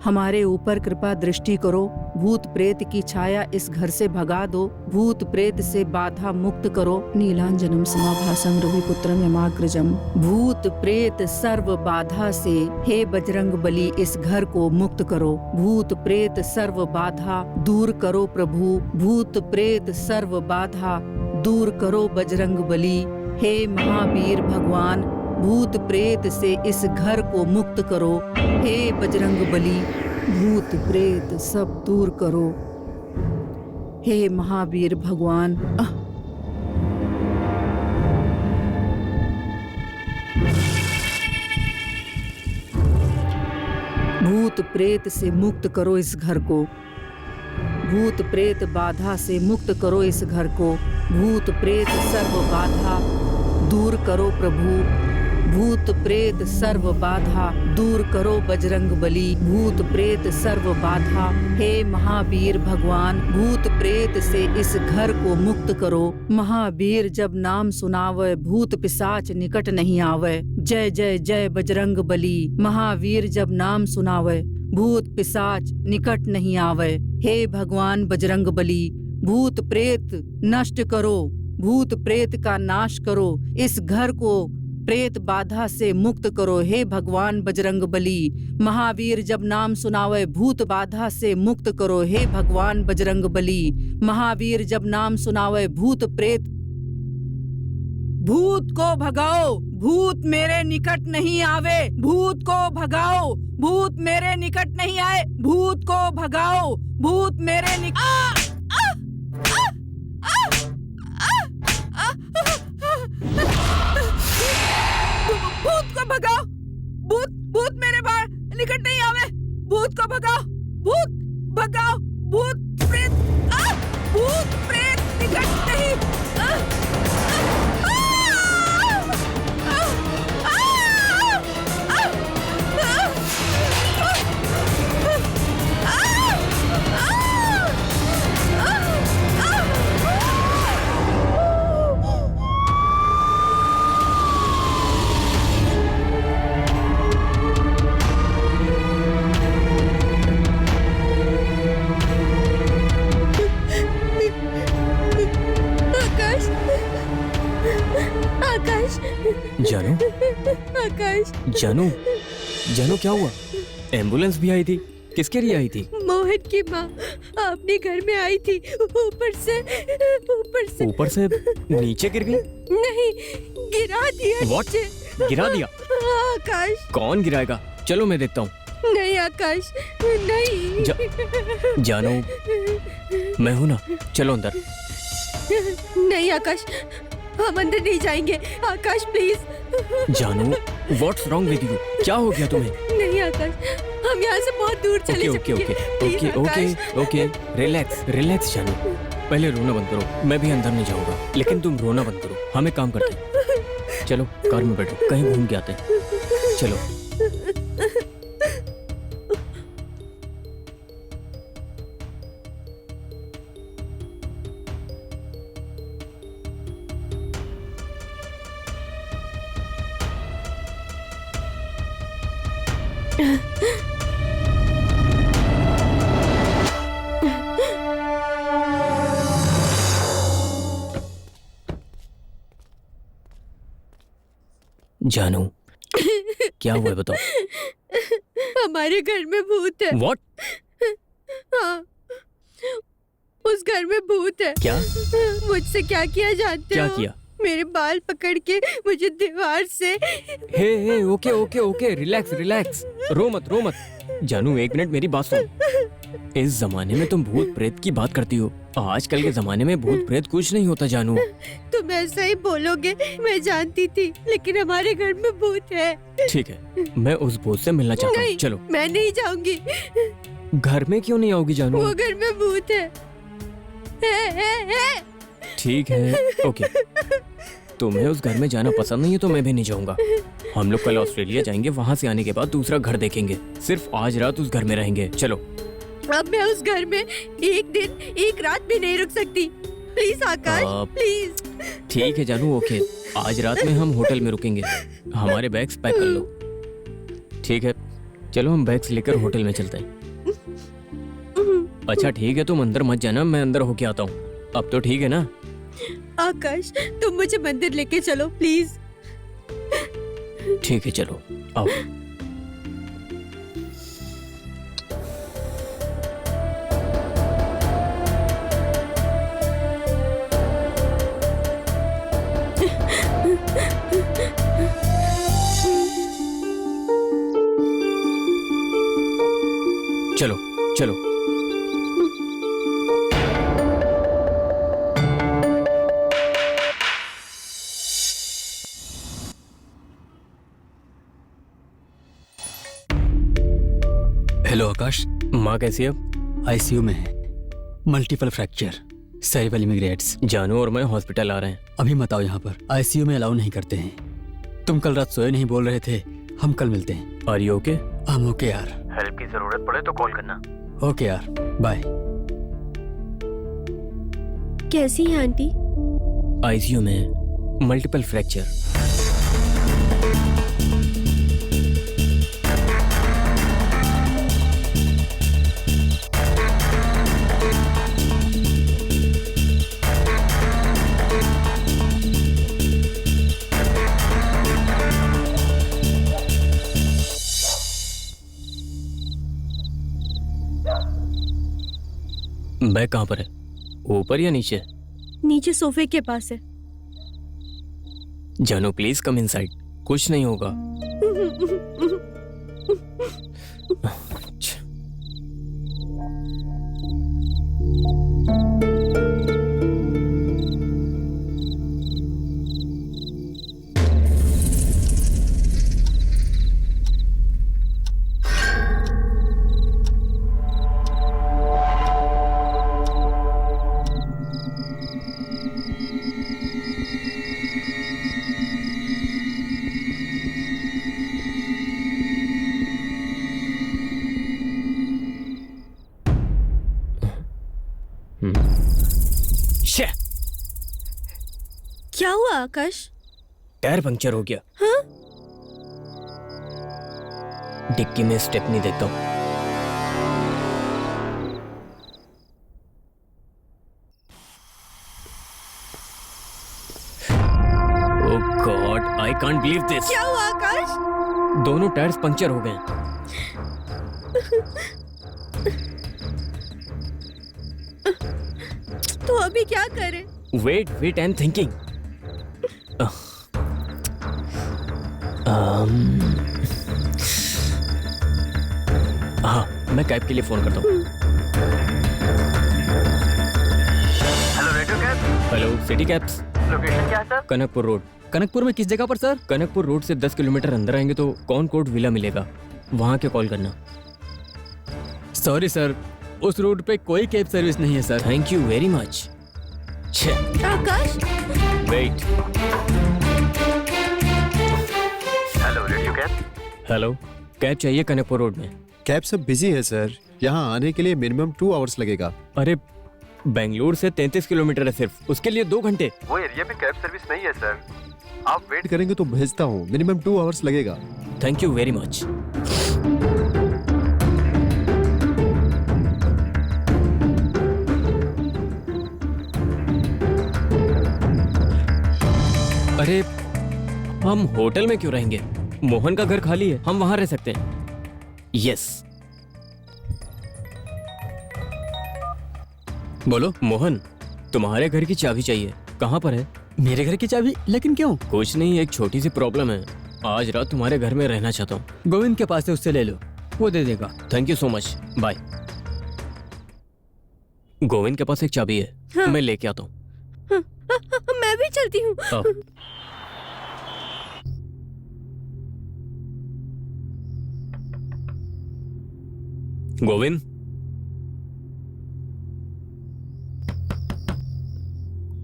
हमारे ऊपर कृपा दृष्टि करो। भूत प्रेत की छाया इस घर से भगा दो, भूत प्रेत से बाधा मुक्त करो। नीलांजनम समाभासम रविपुत्रम यमाग्रजम। भूत प्रेत सर्व बाधा से हे बजरंग बली इस घर को मुक्त करो। भूत प्रेत सर्व बाधा दूर करो प्रभु, भूत प्रेत सर्व बाधा दूर करो बजरंग बली। हे महावीर भगवान, भूत प्रेत से इस घर को मुक्त करो। हे बजरंग बली, भूत प्रेत सब दूर करो। हे महावीर भगवान। भूत प्रेत से मुक्त करो इस घर को, भूत प्रेत बाधा से मुक्त करो इस घर को। भूत प्रेत सर्व बाधा दूर करो प्रभु, भूत प्रेत सर्व बाधा दूर करो बजरंग बली। भूत प्रेत सर्व बाधा, हे महावीर भगवान, भूत प्रेत से इस घर को मुक्त करो। महावीर जब नाम सुनावे भूत पिशाच निकट नहीं आवे। जय जय जय बजरंग बली। महावीर जब नाम सुनावे भूत पिशाच निकट नहीं आवे। हे भगवान बजरंग बली, भूत प्रेत नष्ट करो, भूत प्रेत का नाश करो, इस घर को प्रेत बाधा से मुक्त करो। हे भगवान बजरंग बली, महावीर जब नाम सुनावे भूत बाधा से मुक्त करो। हे भगवान बजरंग बली, महावीर जब नाम सुनावे भूत प्रेत। भूत को भगाओ, भूत मेरे निकट नहीं आवे। भूत को भगाओ, भूत मेरे निकट नहीं आए। भूत को भगाओ, भूत मेरे निकट। भूत को भगाओ, भूत भूत मेरे बाहर निकट नहीं आवे। भूत को भगाओ, भूत भगाओ, भूत प्रेत, भूत प्रेत निकट नहीं। जानू आकाश, जानू जानू क्या हुआ? एम्बुलेंस भी आई थी, किसके लिए आई थी? मोहन की माँ अपने घर में आई थी, ऊपर से ऊपर से नीचे गिर गई? नहीं, गिरा दिया What? नीचे। गिरा दिया? आकाश, कौन गिराएगा? चलो मैं देखता हूँ। नहीं आकाश, नहीं। जानू मैं हूं ना, चलो अंदर। नहीं आकाश, हम अंदर नहीं जाएंगे। आकाश प्लीज। जानू व्हाट्स रॉन्ग विद यू? क्या हो गया तुम्हें? नहीं आकाश, हम यहाँ से बहुत दूर चले ओके ओके जाएंगे। Okay Please, okay Akash. Okay relax relax जानू, पहले रोना बंद करो। मैं भी अंदर नहीं जाऊंगा, लेकिन तुम रोना बंद करो। हम एक काम करते हैं, चलो कार में बैठो, कहीं घूम के आते हैं। चलो। जानू क्या हुआ है बताओ। हमारे घर में भूत है। व्हाट? हाँ, उस घर में भूत है। क्या? मुझसे क्या किया जानते क्या हो? किया? मेरे बाल पकड़ के मुझे दीवार से। Hey okay okay okay relax relax, रो मत। जानू एक मिनट मेरी बात सुन। इस जमाने में तुम भूत प्रेत की बात करती हो, आजकल के जमाने में भूत प्रेत कुछ नहीं होता जानू। तुम ऐसा ही बोलोगे, मैं जानती थी, लेकिन हमारे घर में भूत है। ठीक है, मैं उस भूत से मिलना चाहता हूँ। नहीं, चलो। मैं नहीं जाऊंगी। घर में क्यों नहीं आओगी जानू? वो घर में भूत है। ठीक है ओके, तुम्हें उस घर में जाना पसंद नहीं है तो मैं भी नहीं जाऊंगा। हम लोग कल ऑस्ट्रेलिया जाएंगे, वहाँ से आने के बाद दूसरा घर देखेंगे। सिर्फ आज रात उस घर में रहेंगे। चलो। अब मैं उस घर में एक दिन एक रात भी नहीं रुक सकती। Please Akash, please. ठीक है जानू ओके, आज रात में हम होटल में रुकेंगे। हमारे बैग्स पैक कर लो। ठीक है, चलो हम बैग्स लेकर होटल में चलते हैं। अच्छा ठीक है, तुम अंदर मत जाना, मैं अंदर होके आता हूँ। अब तो ठीक है ना? आकाश, तुम मुझे मंदिर लेके चलो प्लीज। ठीक है चलो आओ। चलो चलो। हेलो आकाश, माँ कैसी है अब? आईसीयू में है, मल्टीपल फ्रैक्चर, सेरेब्रल इमिग्रेट्स। जानू और मैं हॉस्पिटल आ रहे हैं। अभी मत आओ यहाँ पर, आईसीयू में अलाउ नहीं करते हैं। तुम कल रात सोए नहीं बोल रहे थे, हम कल मिलते हैं। Are you okay? हम ओके यार। हेल्प की जरूरत पड़े तो कॉल करना। ओके यार, बाय। कैसी है आंटी? आईसीयू में मल्टीपल फ्रैक्चर। बैग कहाँ पर है? ऊपर या नीचे? नीचे सोफे के पास है। जानू प्लीज कम इनसाइड, कुछ नहीं होगा। क्या हुआ आकाश? टायर पंक्चर हो गया। हाँ? डिक्की में स्टेपनी देता हूँ। Oh god, I I can't believe this. क्या हुआ आकाश? दोनों टायर्स पंक्चर हो गए। तो अभी क्या करें? Wait wait I am thinking. हाँ, मैं कैब के लिए फोन करता हूँ। Hello radio cab. Hello city cabs. Location क्या है सर? कनकपुर रोड। कनकपुर में किस जगह पर सर? कनकपुर रोड से 10 किलोमीटर अंदर आएंगे तो कॉनकॉर्ड विला मिलेगा, वहाँ के कॉल करना। सॉरी सर, उस रूट पे कोई कैब सर्विस नहीं है sir. Thank you very much. Akash, wait. Hello radio cab. Hello, cab चाहिए कनकपुर रोड में। कैब सब बिजी है सर, यहाँ आने के लिए मिनिमम 2 आवर्स लगेगा। अरे बेंगलुरु से 33 किलोमीटर है सिर्फ, उसके लिए 2 घंटे। वो एरिया में कैब सर्विस नहीं है सर, आप वेट करेंगे तो भेजता हूँ, मिनिमम 2 आवर्स लगेगा। Thank you very much. अरे हम होटल में क्यों रहेंगे? मोहन का घर खाली है, हम वहां रह सकते हैं। यस। बोलो। मोहन, तुम्हारे घर की चाबी चाहिए, कहाँ पर है? मेरे घर की चाबी? लेकिन क्यों? कुछ नहीं, एक छोटी सी प्रॉब्लम है। आज रात तुम्हारे घर में रहना चाहता हूँ। गोविंद के पास से उससे ले लो, वो दे देगा। Thank you so much, bye. Govind के पास एक चाबी है। हाँ। मैं लेके आता हूँ। मैं भी चलती हूँ। गोविंद,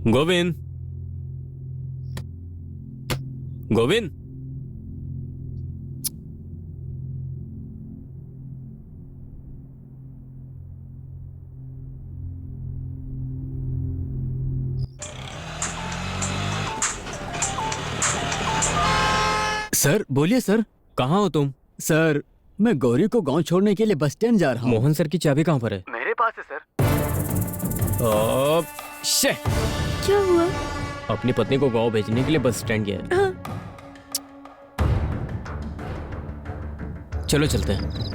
गोविंद, गोविंद। सर बोलिए सर। कहाँ हो तुम? सर मैं गौरी को गांव छोड़ने के लिए बस स्टैंड जा रहा हूँ। मोहन सर की चाबी कहाँ पर है? मेरे पास है सर। शे, क्या हुआ? अपनी पत्नी को गांव भेजने के लिए बस स्टैंड गया है। हाँ। चलो चलते हैं।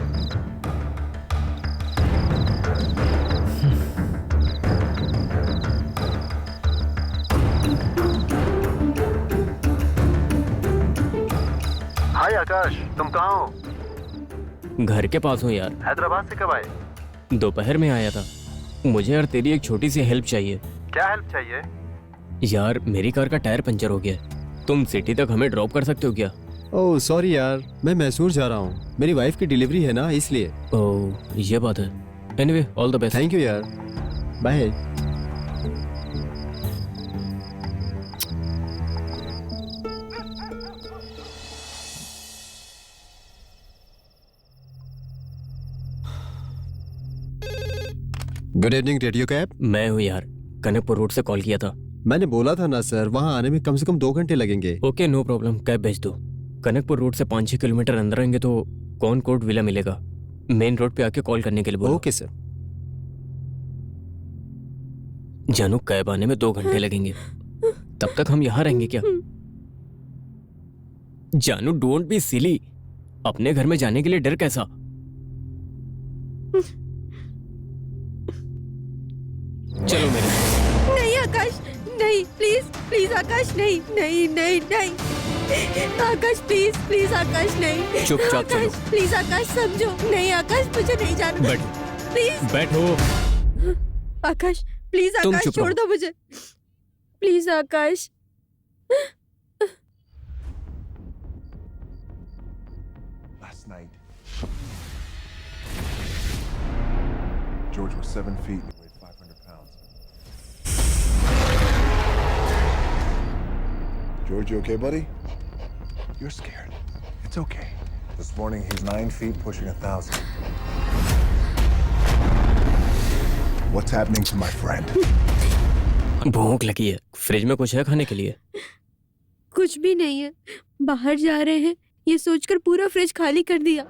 हाय आकाश, तुम कहाँ हो? घर के पास हूँ यार। हैदराबाद से कब आए? दोपहर में आया था। मुझे यार तेरी एक छोटी सी हेल्प चाहिए। क्या हेल्प चाहिए? यार मेरी कार का टायर पंचर हो गया है। तुम सिटी तक हमें ड्रॉप कर सकते हो क्या? ओह सॉरी यार, मैं मैसूर जा रहा हूँ, मेरी वाइफ की डिलीवरी है ना, इसलिए। ओह ये बात है। Anyway all the best. Thank you यार, bye. Good evening radio cab. मैं हूँ यार, कनकपुर रोड से कॉल किया था। मैंने बोला था ना सर, वहाँ आने में कम से कम 2 घंटे लगेंगे। ओके नो प्रॉब्लम, कैब भेज दो। कनकपुर रोड से 5-6 किलोमीटर अंदर आएंगे तो कॉनकॉर्ड विला मिलेगा। मेन रोड पे आके कॉल करने के लिए बोलो। Okay sir. जानू कैब आने में 2 घंटे लगेंगे, तब तक हम यहाँ रहेंगे क्या? जानू डोंट बी सिली, अपने घर में जाने के लिए डर कैसा? चलो मेरे साथ। नहीं आकाश, नहीं, प्लीज प्लीज आकाश, नहीं नहीं नहीं नहीं आकाश, प्लीज प्लीज आकाश, नहीं। चुपचाप चलो। आकाश प्लीज आकाश, समझो। नहीं आकाश, मुझे नहीं जाना। बैठो प्लीज बैठो। आकाश, प्लीज तुम आकाश, चुप छोड़ रहो। दो मुझे, please Akash. Last night, George was 7 feet and weighed 500 pounds. George, you okay, buddy? You're scared. It's okay. This morning, he's 9 feet, pushing 1,000. What's happening to my friend? भूख लगी है, फ्रिज में कुछ है खाने के लिए? कुछ भी नहीं है, बाहर जा रहे हैं ये सोचकर पूरा फ्रिज खाली कर दिया।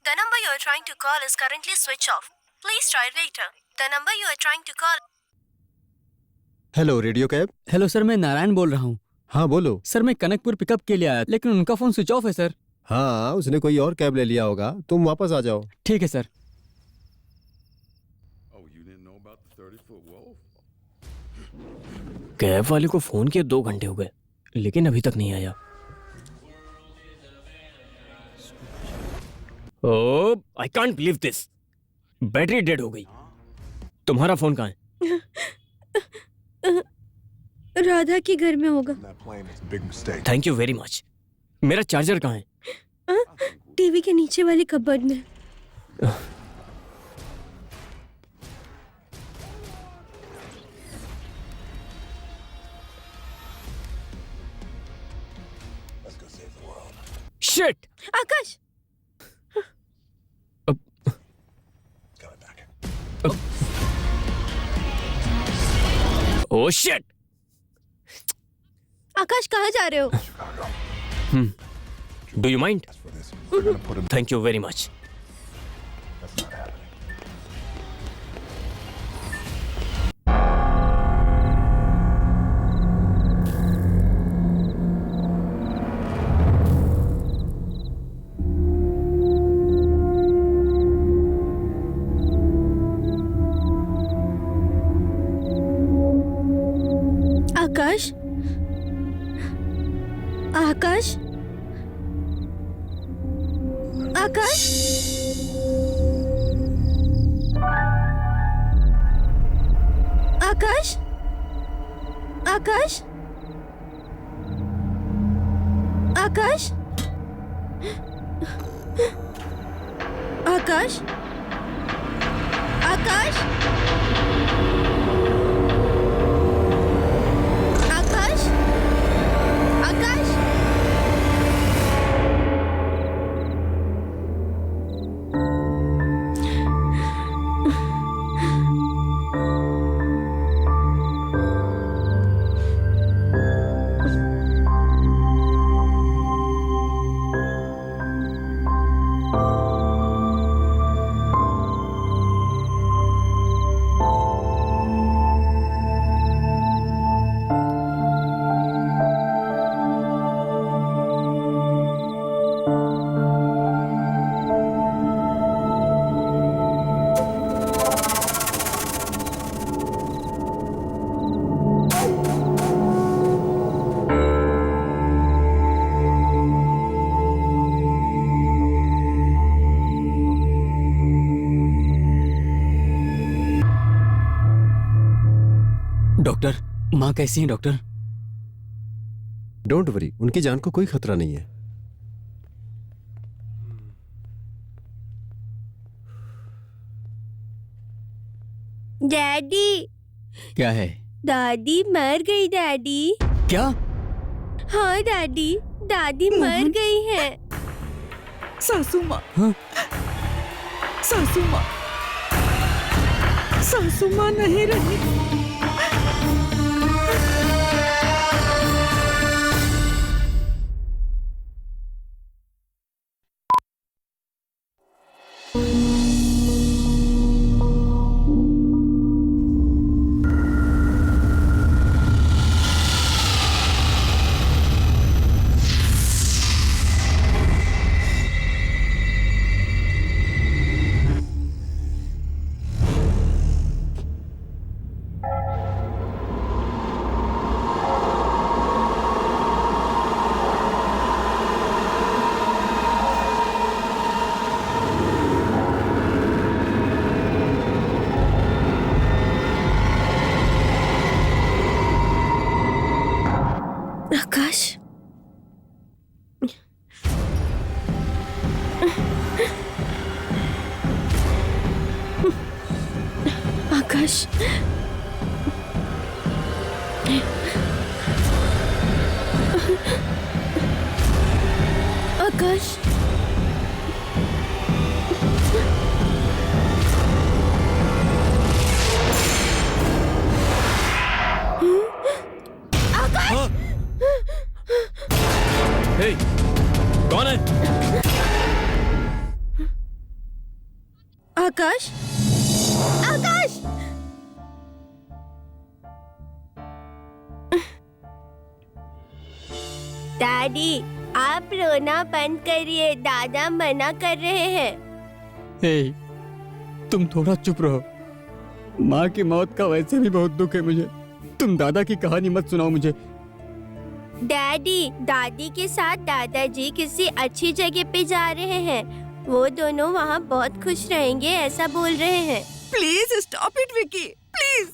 The number you are trying to call is currently switched off. Please try later. The number you are trying to call. Hello radio cab. Hello sir, मैं नारायण बोल रहा हूँ। हाँ बोलो। सर मैं कनकपुर पिकअप के लिए आया, लेकिन उनका फोन स्विच ऑफ है सर। हाँ उसने कोई और कैब ले लिया होगा, तुम वापस आ जाओ। ठीक है सर। कैब वाले को फोन किया 2 घंटे हो गए, लेकिन अभी तक नहीं आया। Oh, I can't believe this. Battery dead हो गई। तुम्हारा फोन कहाँ है? राधा के घर में होगा। Thank you very much. मेरा चार्जर कहाँ है? टीवी के नीचे वाली कबर्ड में। शिट! आकाश! Oh shit! आकाश कहाँ जा रहे हो? Do you mind? Thank you very much. Akash? Akash? Akash? Akash? Akash? Akash? Akash? Akash? Akash? Akash? Doctor, माँ कैसी हैं डॉक्टर? डोंट वरी, उनकी जान को कोई खतरा नहीं है। डैडी, क्या है? दादी मर गई डैडी। क्या? हाँ डैडी, दादी मर गई है। सासू माँ, हाँ? सासू माँ, सासू माँ नहीं रही। आकाश? आकाश? आकाश? हे, कौन है? आकाश? आकाश! डैडी, आप रोना बंद करिए, दादा मना कर रहे हैं। हे, तुम थोड़ा चुप रहो। माँ की मौत का वैसे भी बहुत दुख है मुझे। तुम दादा की कहानी मत सुनाओ मुझे। डैडी, दादी के साथ दादाजी किसी अच्छी जगह पे जा रहे हैं। वो दोनों वहाँ बहुत खुश रहेंगे, ऐसा बोल रहे हैं। Please stop it Vicky, please.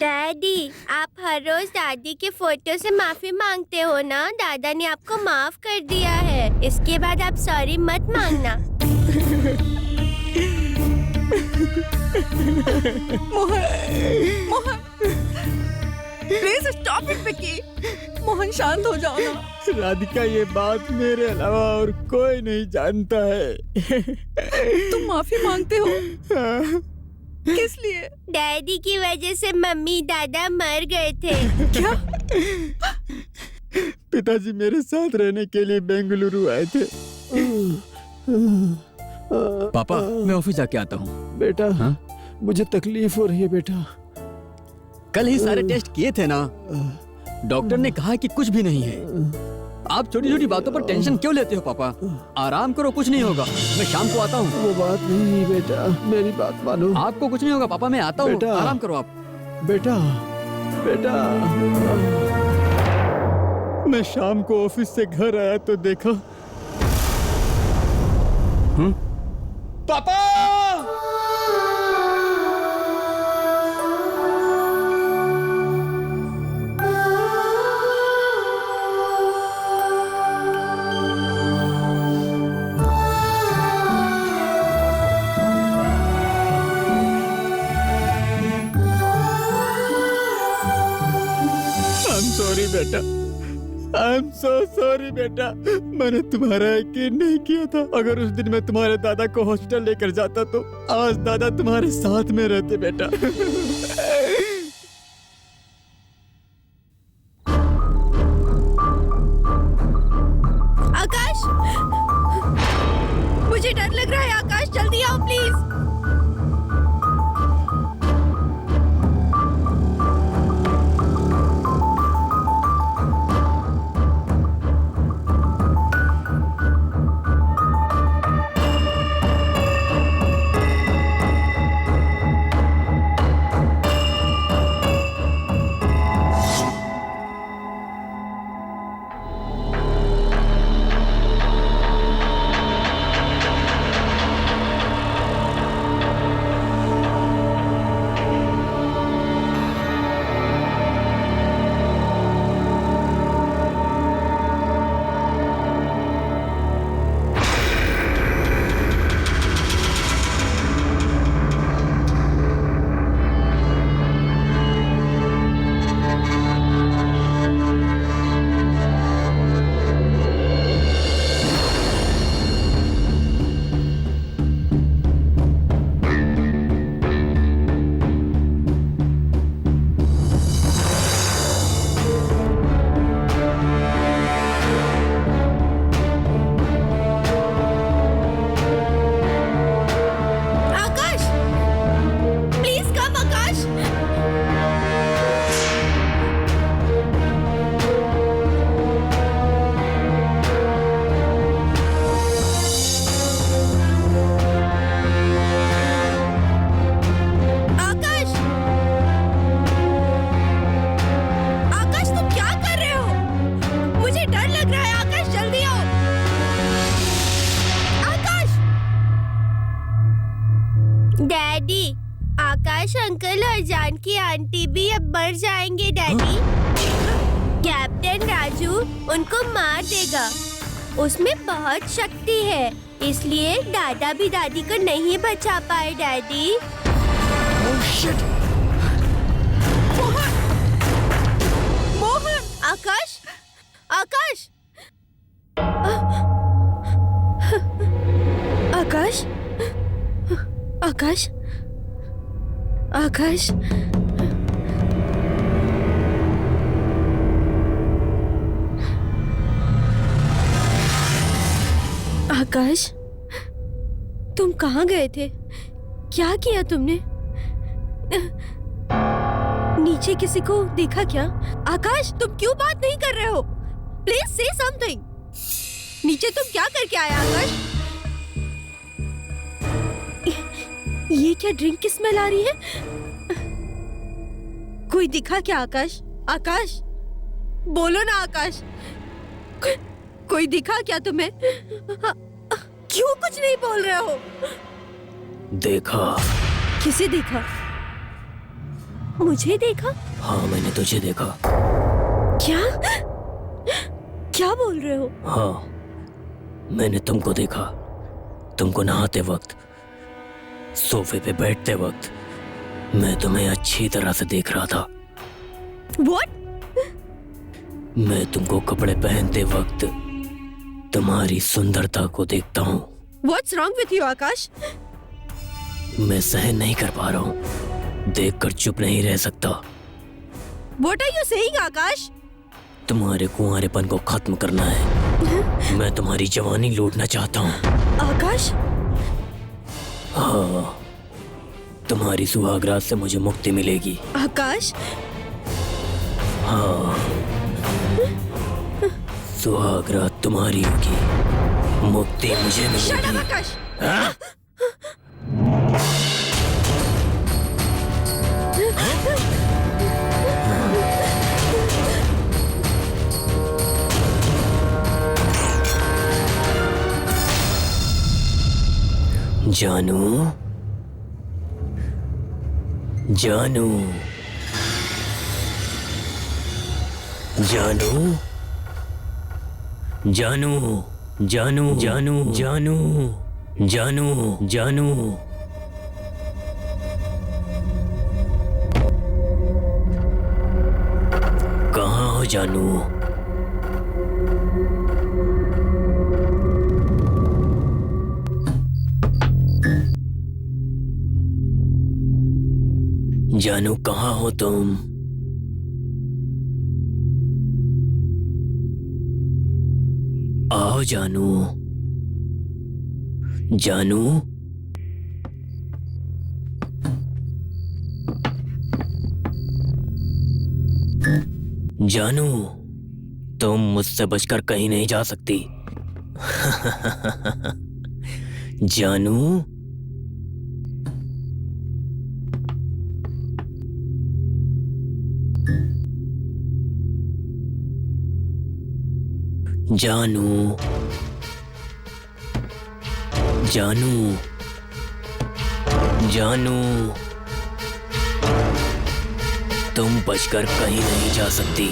Daddy, आप हर रोज दादी के फोटो से माफी मांगते हो ना? दादा ने आपको माफ कर दिया है, इसके बाद आप सॉरी मत मांगना। Mohan, please stop it Vicky. Mohan शांत हो जाओ ना। राधिका, ये बात मेरे अलावा और कोई नहीं जानता है। तुम माफी मांगते हो? किस लिए? डैडी की वजह से मम्मी दादा मर गए थे। क्या? पिताजी मेरे साथ रहने के लिए बेंगलुरु आए थे। पापा, मैं ऑफिस जाके आता हूँ। बेटा, हाँ? मुझे तकलीफ हो रही है बेटा। कल ही सारे टेस्ट किए थे ना? डॉक्टर ने कहा कि कुछ भी नहीं है। आप छोटी छोटी बातों पर टेंशन क्यों लेते हो पापा? आराम करो, कुछ नहीं होगा। मैं शाम को आता हूँ। वो बात नहीं बेटा, मेरी बात मानो। आपको कुछ नहीं होगा पापा, मैं आता हूँ। आराम करो आप। बेटा, बेटा। मैं शाम को ऑफिस से घर आया तो देखा। पापा! बेटा, आई एम सो सॉरी बेटा। मैंने तुम्हारा यकीन नहीं किया था। अगर उस दिन मैं तुम्हारे दादा को हॉस्पिटल लेकर जाता तो आज दादा तुम्हारे साथ में रहते बेटा। आकाश, मुझे डर लग रहा है। आकाश, जल्दी आओ प्लीज। आकाश अंकल और जानकी आंटी भी अब मर जाएंगे डैडी। कैप्टन राजू उनको मार देगा। उसमें बहुत शक्ति है, इसलिए दादा भी दादी को नहीं बचा पाए डैडी। मोहन! मोहन! आकाश! आकाश! आकाश! आकाश! आकाश! आकाश, तुम कहाँ गए थे? क्या किया तुमने? नीचे किसी को देखा क्या? आकाश, तुम क्यों बात नहीं कर रहे हो? प्लीज से समथिंग। नीचे तुम क्या करके आया आकाश? ये क्या ड्रिंक की स्मेल आ रही है? कोई दिखा क्या आकाश? आकाश, बोलो ना आकाश। कोई दिखा क्या तुम्हें? क्यों कुछ नहीं बोल रहे हो? देखा। किसे देखा? मुझे देखा? हाँ, मैंने तुझे देखा। क्या? क्या बोल रहे हो? हाँ, मैंने तुमको देखा। तुमको नहाते वक्त, सोफे पे बैठते वक्त मैं तुम्हें अच्छी तरह से देख रहा था। What? मैं तुमको कपड़े पहनते वक्त तुम्हारी सुंदरता को देखता हूँ। What's wrong with you, आकाश? मैं सहन नहीं कर पा रहा हूँ। देखकर चुप नहीं रह सकता। What are you saying, आकाश? तुम्हारे कुंवारेपन को खत्म करना है। मैं तुम्हारी जवानी लूटना चाहता हूँ। आकाश? हाँ, तुम्हारी सुहागरात से मुझे मुक्ति मिलेगी। आकाश? हाँ, सुहागरात तुम्हारी होगी, मुक्ति मुझे Shut up, मिलेगी। आकाश! हाँ? जानू, जानू, जानू, जानू, जानू, जानू, जानू, जानू, जानू। कहाँ हो जानू? जानू, कहाँ हो तुम? आओ जानू। जानू, जानू, तुम मुझसे बचकर कहीं नहीं जा सकती। जानू, जानू, जानू, जानू, तुम बचकर कहीं नहीं जा सकती।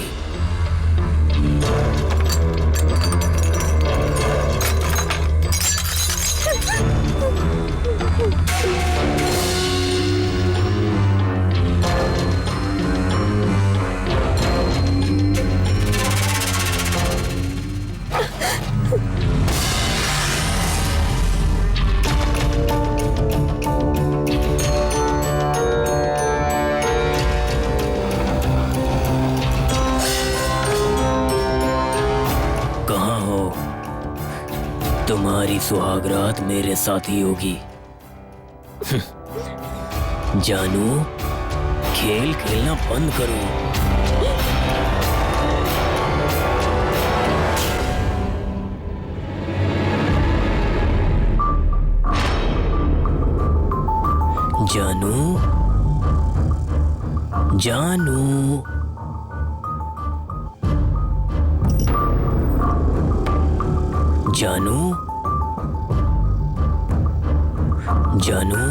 तुम्हारी सुहागरात मेरे साथ ही होगी। जानू, खेल खेलना बंद करो। जानू, जानू, जानू, जानू,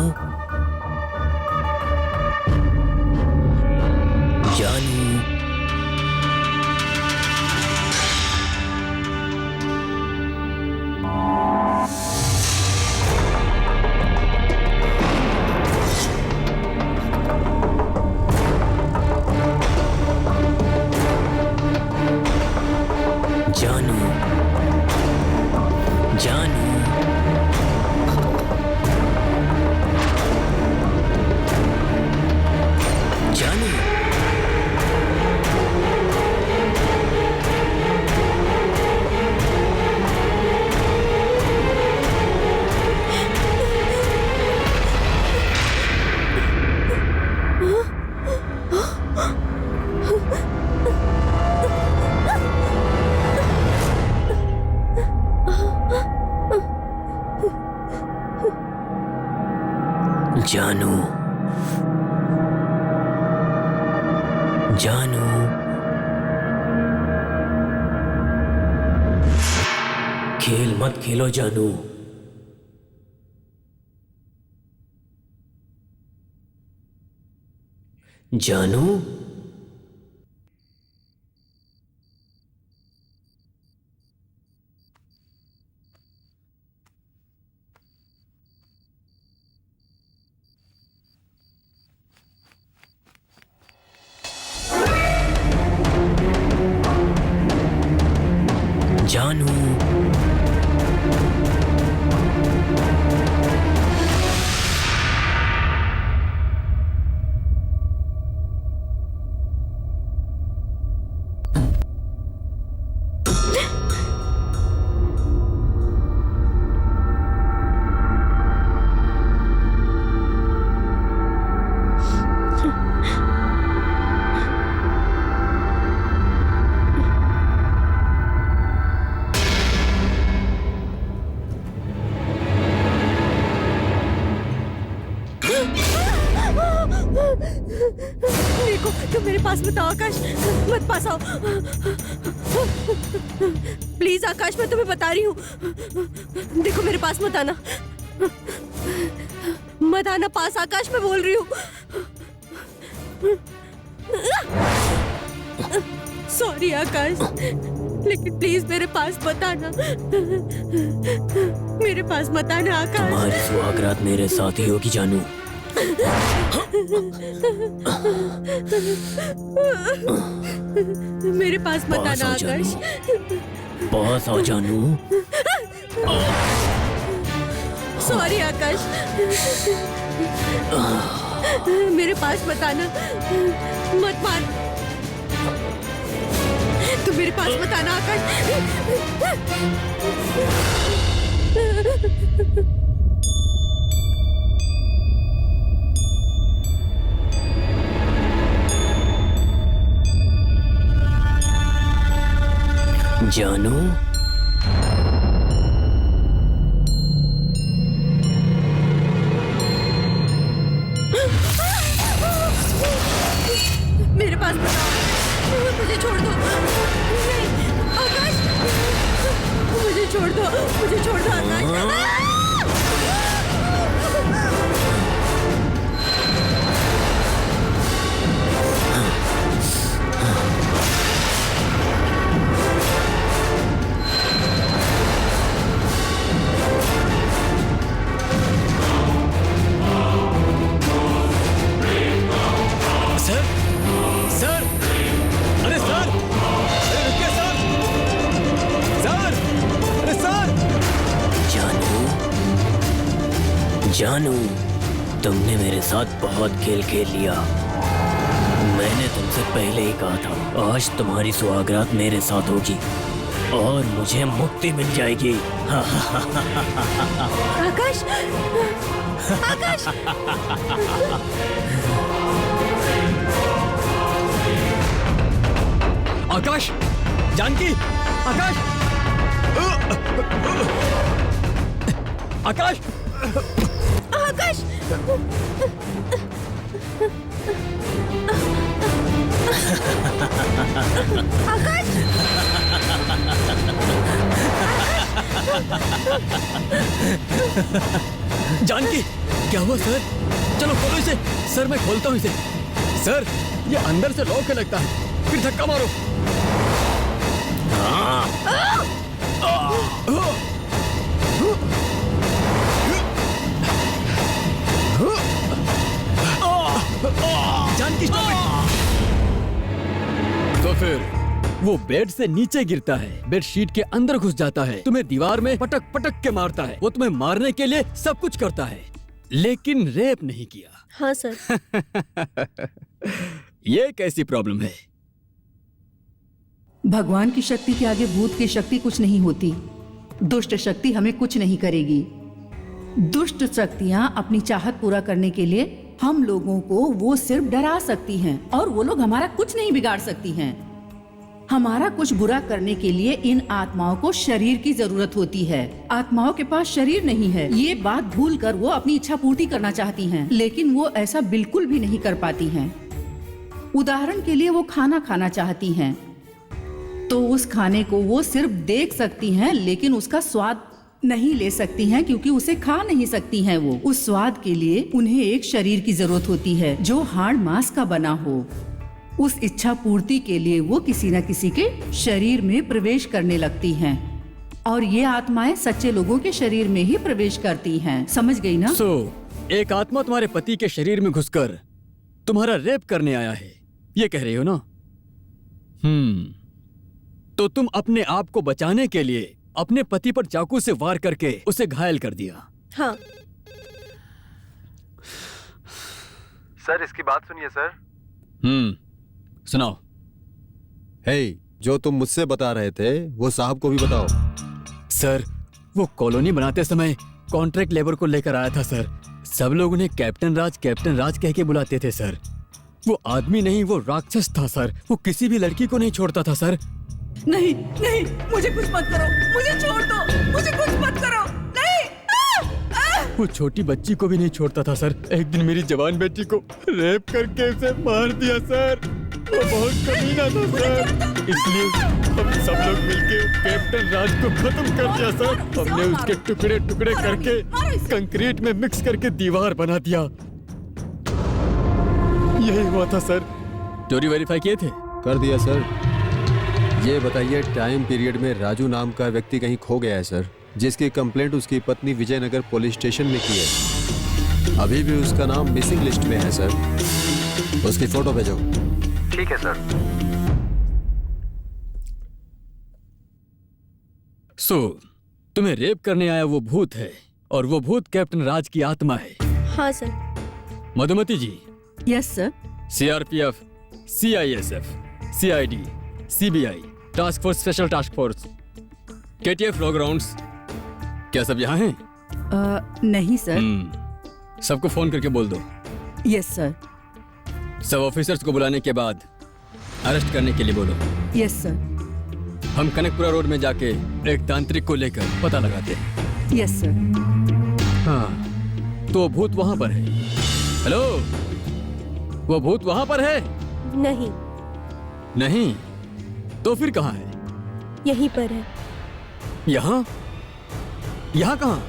जानू, जानू, जानू, जानू, जानू, खेल मत खेलो जानू। जानू, जानू, देखो तुम मेरे पास मत आओ आकाश, मत पास आओ प्लीज आकाश, मैं तुम्हें बता रही हूँ। देखो मेरे पास मत आना, मत आना पास आकाश, मैं बोल रही हूँ। सॉरी आकाश, लेकिन प्लीज मेरे पास मत आना, मेरे पास मत आना आकाश। तुम्हारी सुहागरात मेरे साथ ही होगी जानू। मेरे पास मत पास आना आओ आकाश। पास आओ जानू। सॉरी आकाश, मेरे पास मत आना, मत मार, तुम मेरे पास मत आना आकाश। जानू, मेरे पास मत आओ, मुझे छोड़ दो। नहीं, आकाश, मुझे छोड़ दो, मुझे छोड़ दो आकाश। जानू, तुमने मेरे साथ बहुत खेल खेल लिया। मैंने तुमसे पहले ही कहा था, आज तुम्हारी सुहागरात मेरे साथ होगी और मुझे मुक्ति मिल जाएगी। आकाश, आकाश, आकाश, जानकी, आकाश, आकाश, आकाश, आकाश, जानकी, क्या हुआ सर? चलो खोलो इसे। सर मैं खोलता हूँ इसे। सर ये अंदर से लॉक है लगता है, फिर धक्का मारो। Janaki stop it. तो फिर वो बेड से नीचे गिरता है, बेड शीट के अंदर घुस जाता है, तुम्हें दीवार में पटक पटक के मारता है। वो तुम्हें मारने के लिए सब कुछ करता है, लेकिन रेप नहीं किया। हाँ सर। ये कैसी प्रॉब्लम है? भगवान की शक्ति के आगे भूत की शक्ति कुछ नहीं होती। दुष्ट शक्ति हमें कुछ नहीं करेगी। दुष्ट शक्तियाँ अपनी चाहत पूरा करने के लिए हम लोगों को वो सिर्फ डरा सकती हैं और वो लोग हमारा कुछ नहीं बिगाड़ सकती हैं। हमारा कुछ बुरा करने के लिए इन आत्माओं को शरीर की जरूरत होती है। आत्माओं के पास शरीर नहीं है। ये बात भूलकर वो अपनी इच्छा पूर्ति करना चाहती हैं, लेकिन वो ऐसा बिल्कुल भी नहीं कर पाती हैं। उदाहरण के लिए वो खाना खाना चाहती हैं, तो उस खाने को वो सिर्फ देख सकती हैं, लेकिन उसका स्वाद नहीं ले सकती हैं क्योंकि उसे खा नहीं सकती हैं। वो उस स्वाद के लिए उन्हें एक शरीर की जरूरत होती है जो हाड़ मांस का बना हो। उस इच्छा पूर्ति के लिए वो किसी न किसी के शरीर में प्रवेश करने लगती हैं, और ये आत्माएं सच्चे लोगों के शरीर में ही प्रवेश करती हैं। समझ गई ना? एक आत्मा तुम्हारे पति के शरीर में घुसकर तुम्हारा रेप करने आया है, ये कह रही हो ना? तो तुम अपने आप को बचाने के लिए अपने पति पर चाकू से वार करके उसे घायल कर दिया। हाँ सर, इसकी बात सुनिए सर। सुनाओ। हे, जो तुम मुझसे बता रहे थे वो साहब को भी बताओ। सर, वो कॉलोनी बनाते समय कॉन्ट्रैक्ट लेबर को लेकर आया था सर। सब लोग उन्हें कैप्टन राज कह के बुलाते थे सर। वो आदमी नहीं, वो राक्षस था सर। वो किसी भी लड़की को नहीं छोड़ता था सर। नहीं नहीं, मुझे कुछ मत करो, मुझे छोड़ दो, मुझे कुछ मत करो, नहीं। वो छोटी बच्ची को भी नहीं छोड़ता था सर। एक दिन मेरी जवान बेटी को रेप करके उसे मार दिया सर। वो बहुत कमीना था सर, इसलिए हम सब लोग मिलके कैप्टन राज को खत्म कर दिया सर। हमने उसके टुकड़े टुकड़े करके कंक्रीट में मिक्स करके दीवार बना दिया। यही हुआ था सर। चोरी वेरीफाई किए थे? कर दिया सर। ये बताइए, टाइम पीरियड में राजू नाम का व्यक्ति कहीं खो गया है सर, जिसकी कंप्लेंट उसकी पत्नी विजयनगर पुलिस स्टेशन में की है। अभी भी उसका नाम मिसिंग लिस्ट में है सर। उसकी फोटो भेजो। ठीक है सर। तुम्हें रेप करने आया वो भूत है, और वो भूत कैप्टन राज की आत्मा है। हाँ sir. Madhumati ji. Yes sir. CRPF, CISF, CID, CBI, task force, special task force, KTF, रॉ ग्राउंड्स, क्या सब यहाँ हैं? नहीं सर। सबको फोन करके बोल दो। Yes sir. सब ऑफिसर्स को बुलाने के बाद अरेस्ट करने के लिए बोलो। Yes sir. हम कनकपुरा रोड में जाके एक तांत्रिक को लेकर पता लगाते हैं। Yes sir. हाँ, तो भूत वहां पर है। हेलो, वो भूत वहां पर है? नहीं। नहीं? तो फिर कहाँ है? यहीं पर है। यहाँ? यहाँ कहाँ?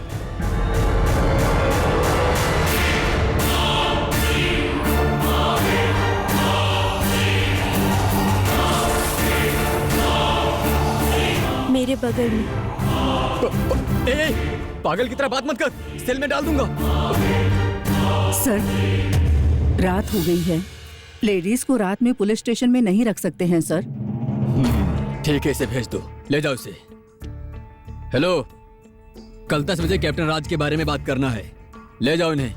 मेरे बगल में। पागल की तरह बात मत कर, सेल में डाल दूंगा। सर, रात हो गई है। लेडीज को रात में पुलिस स्टेशन में नहीं रख सकते हैं सर। ठीक है, इसे भेज दो। ले जाओ इसे। हेलो, कल 10 बजे कैप्टन राज के बारे में बात करना है। ले जाओ इन्हें।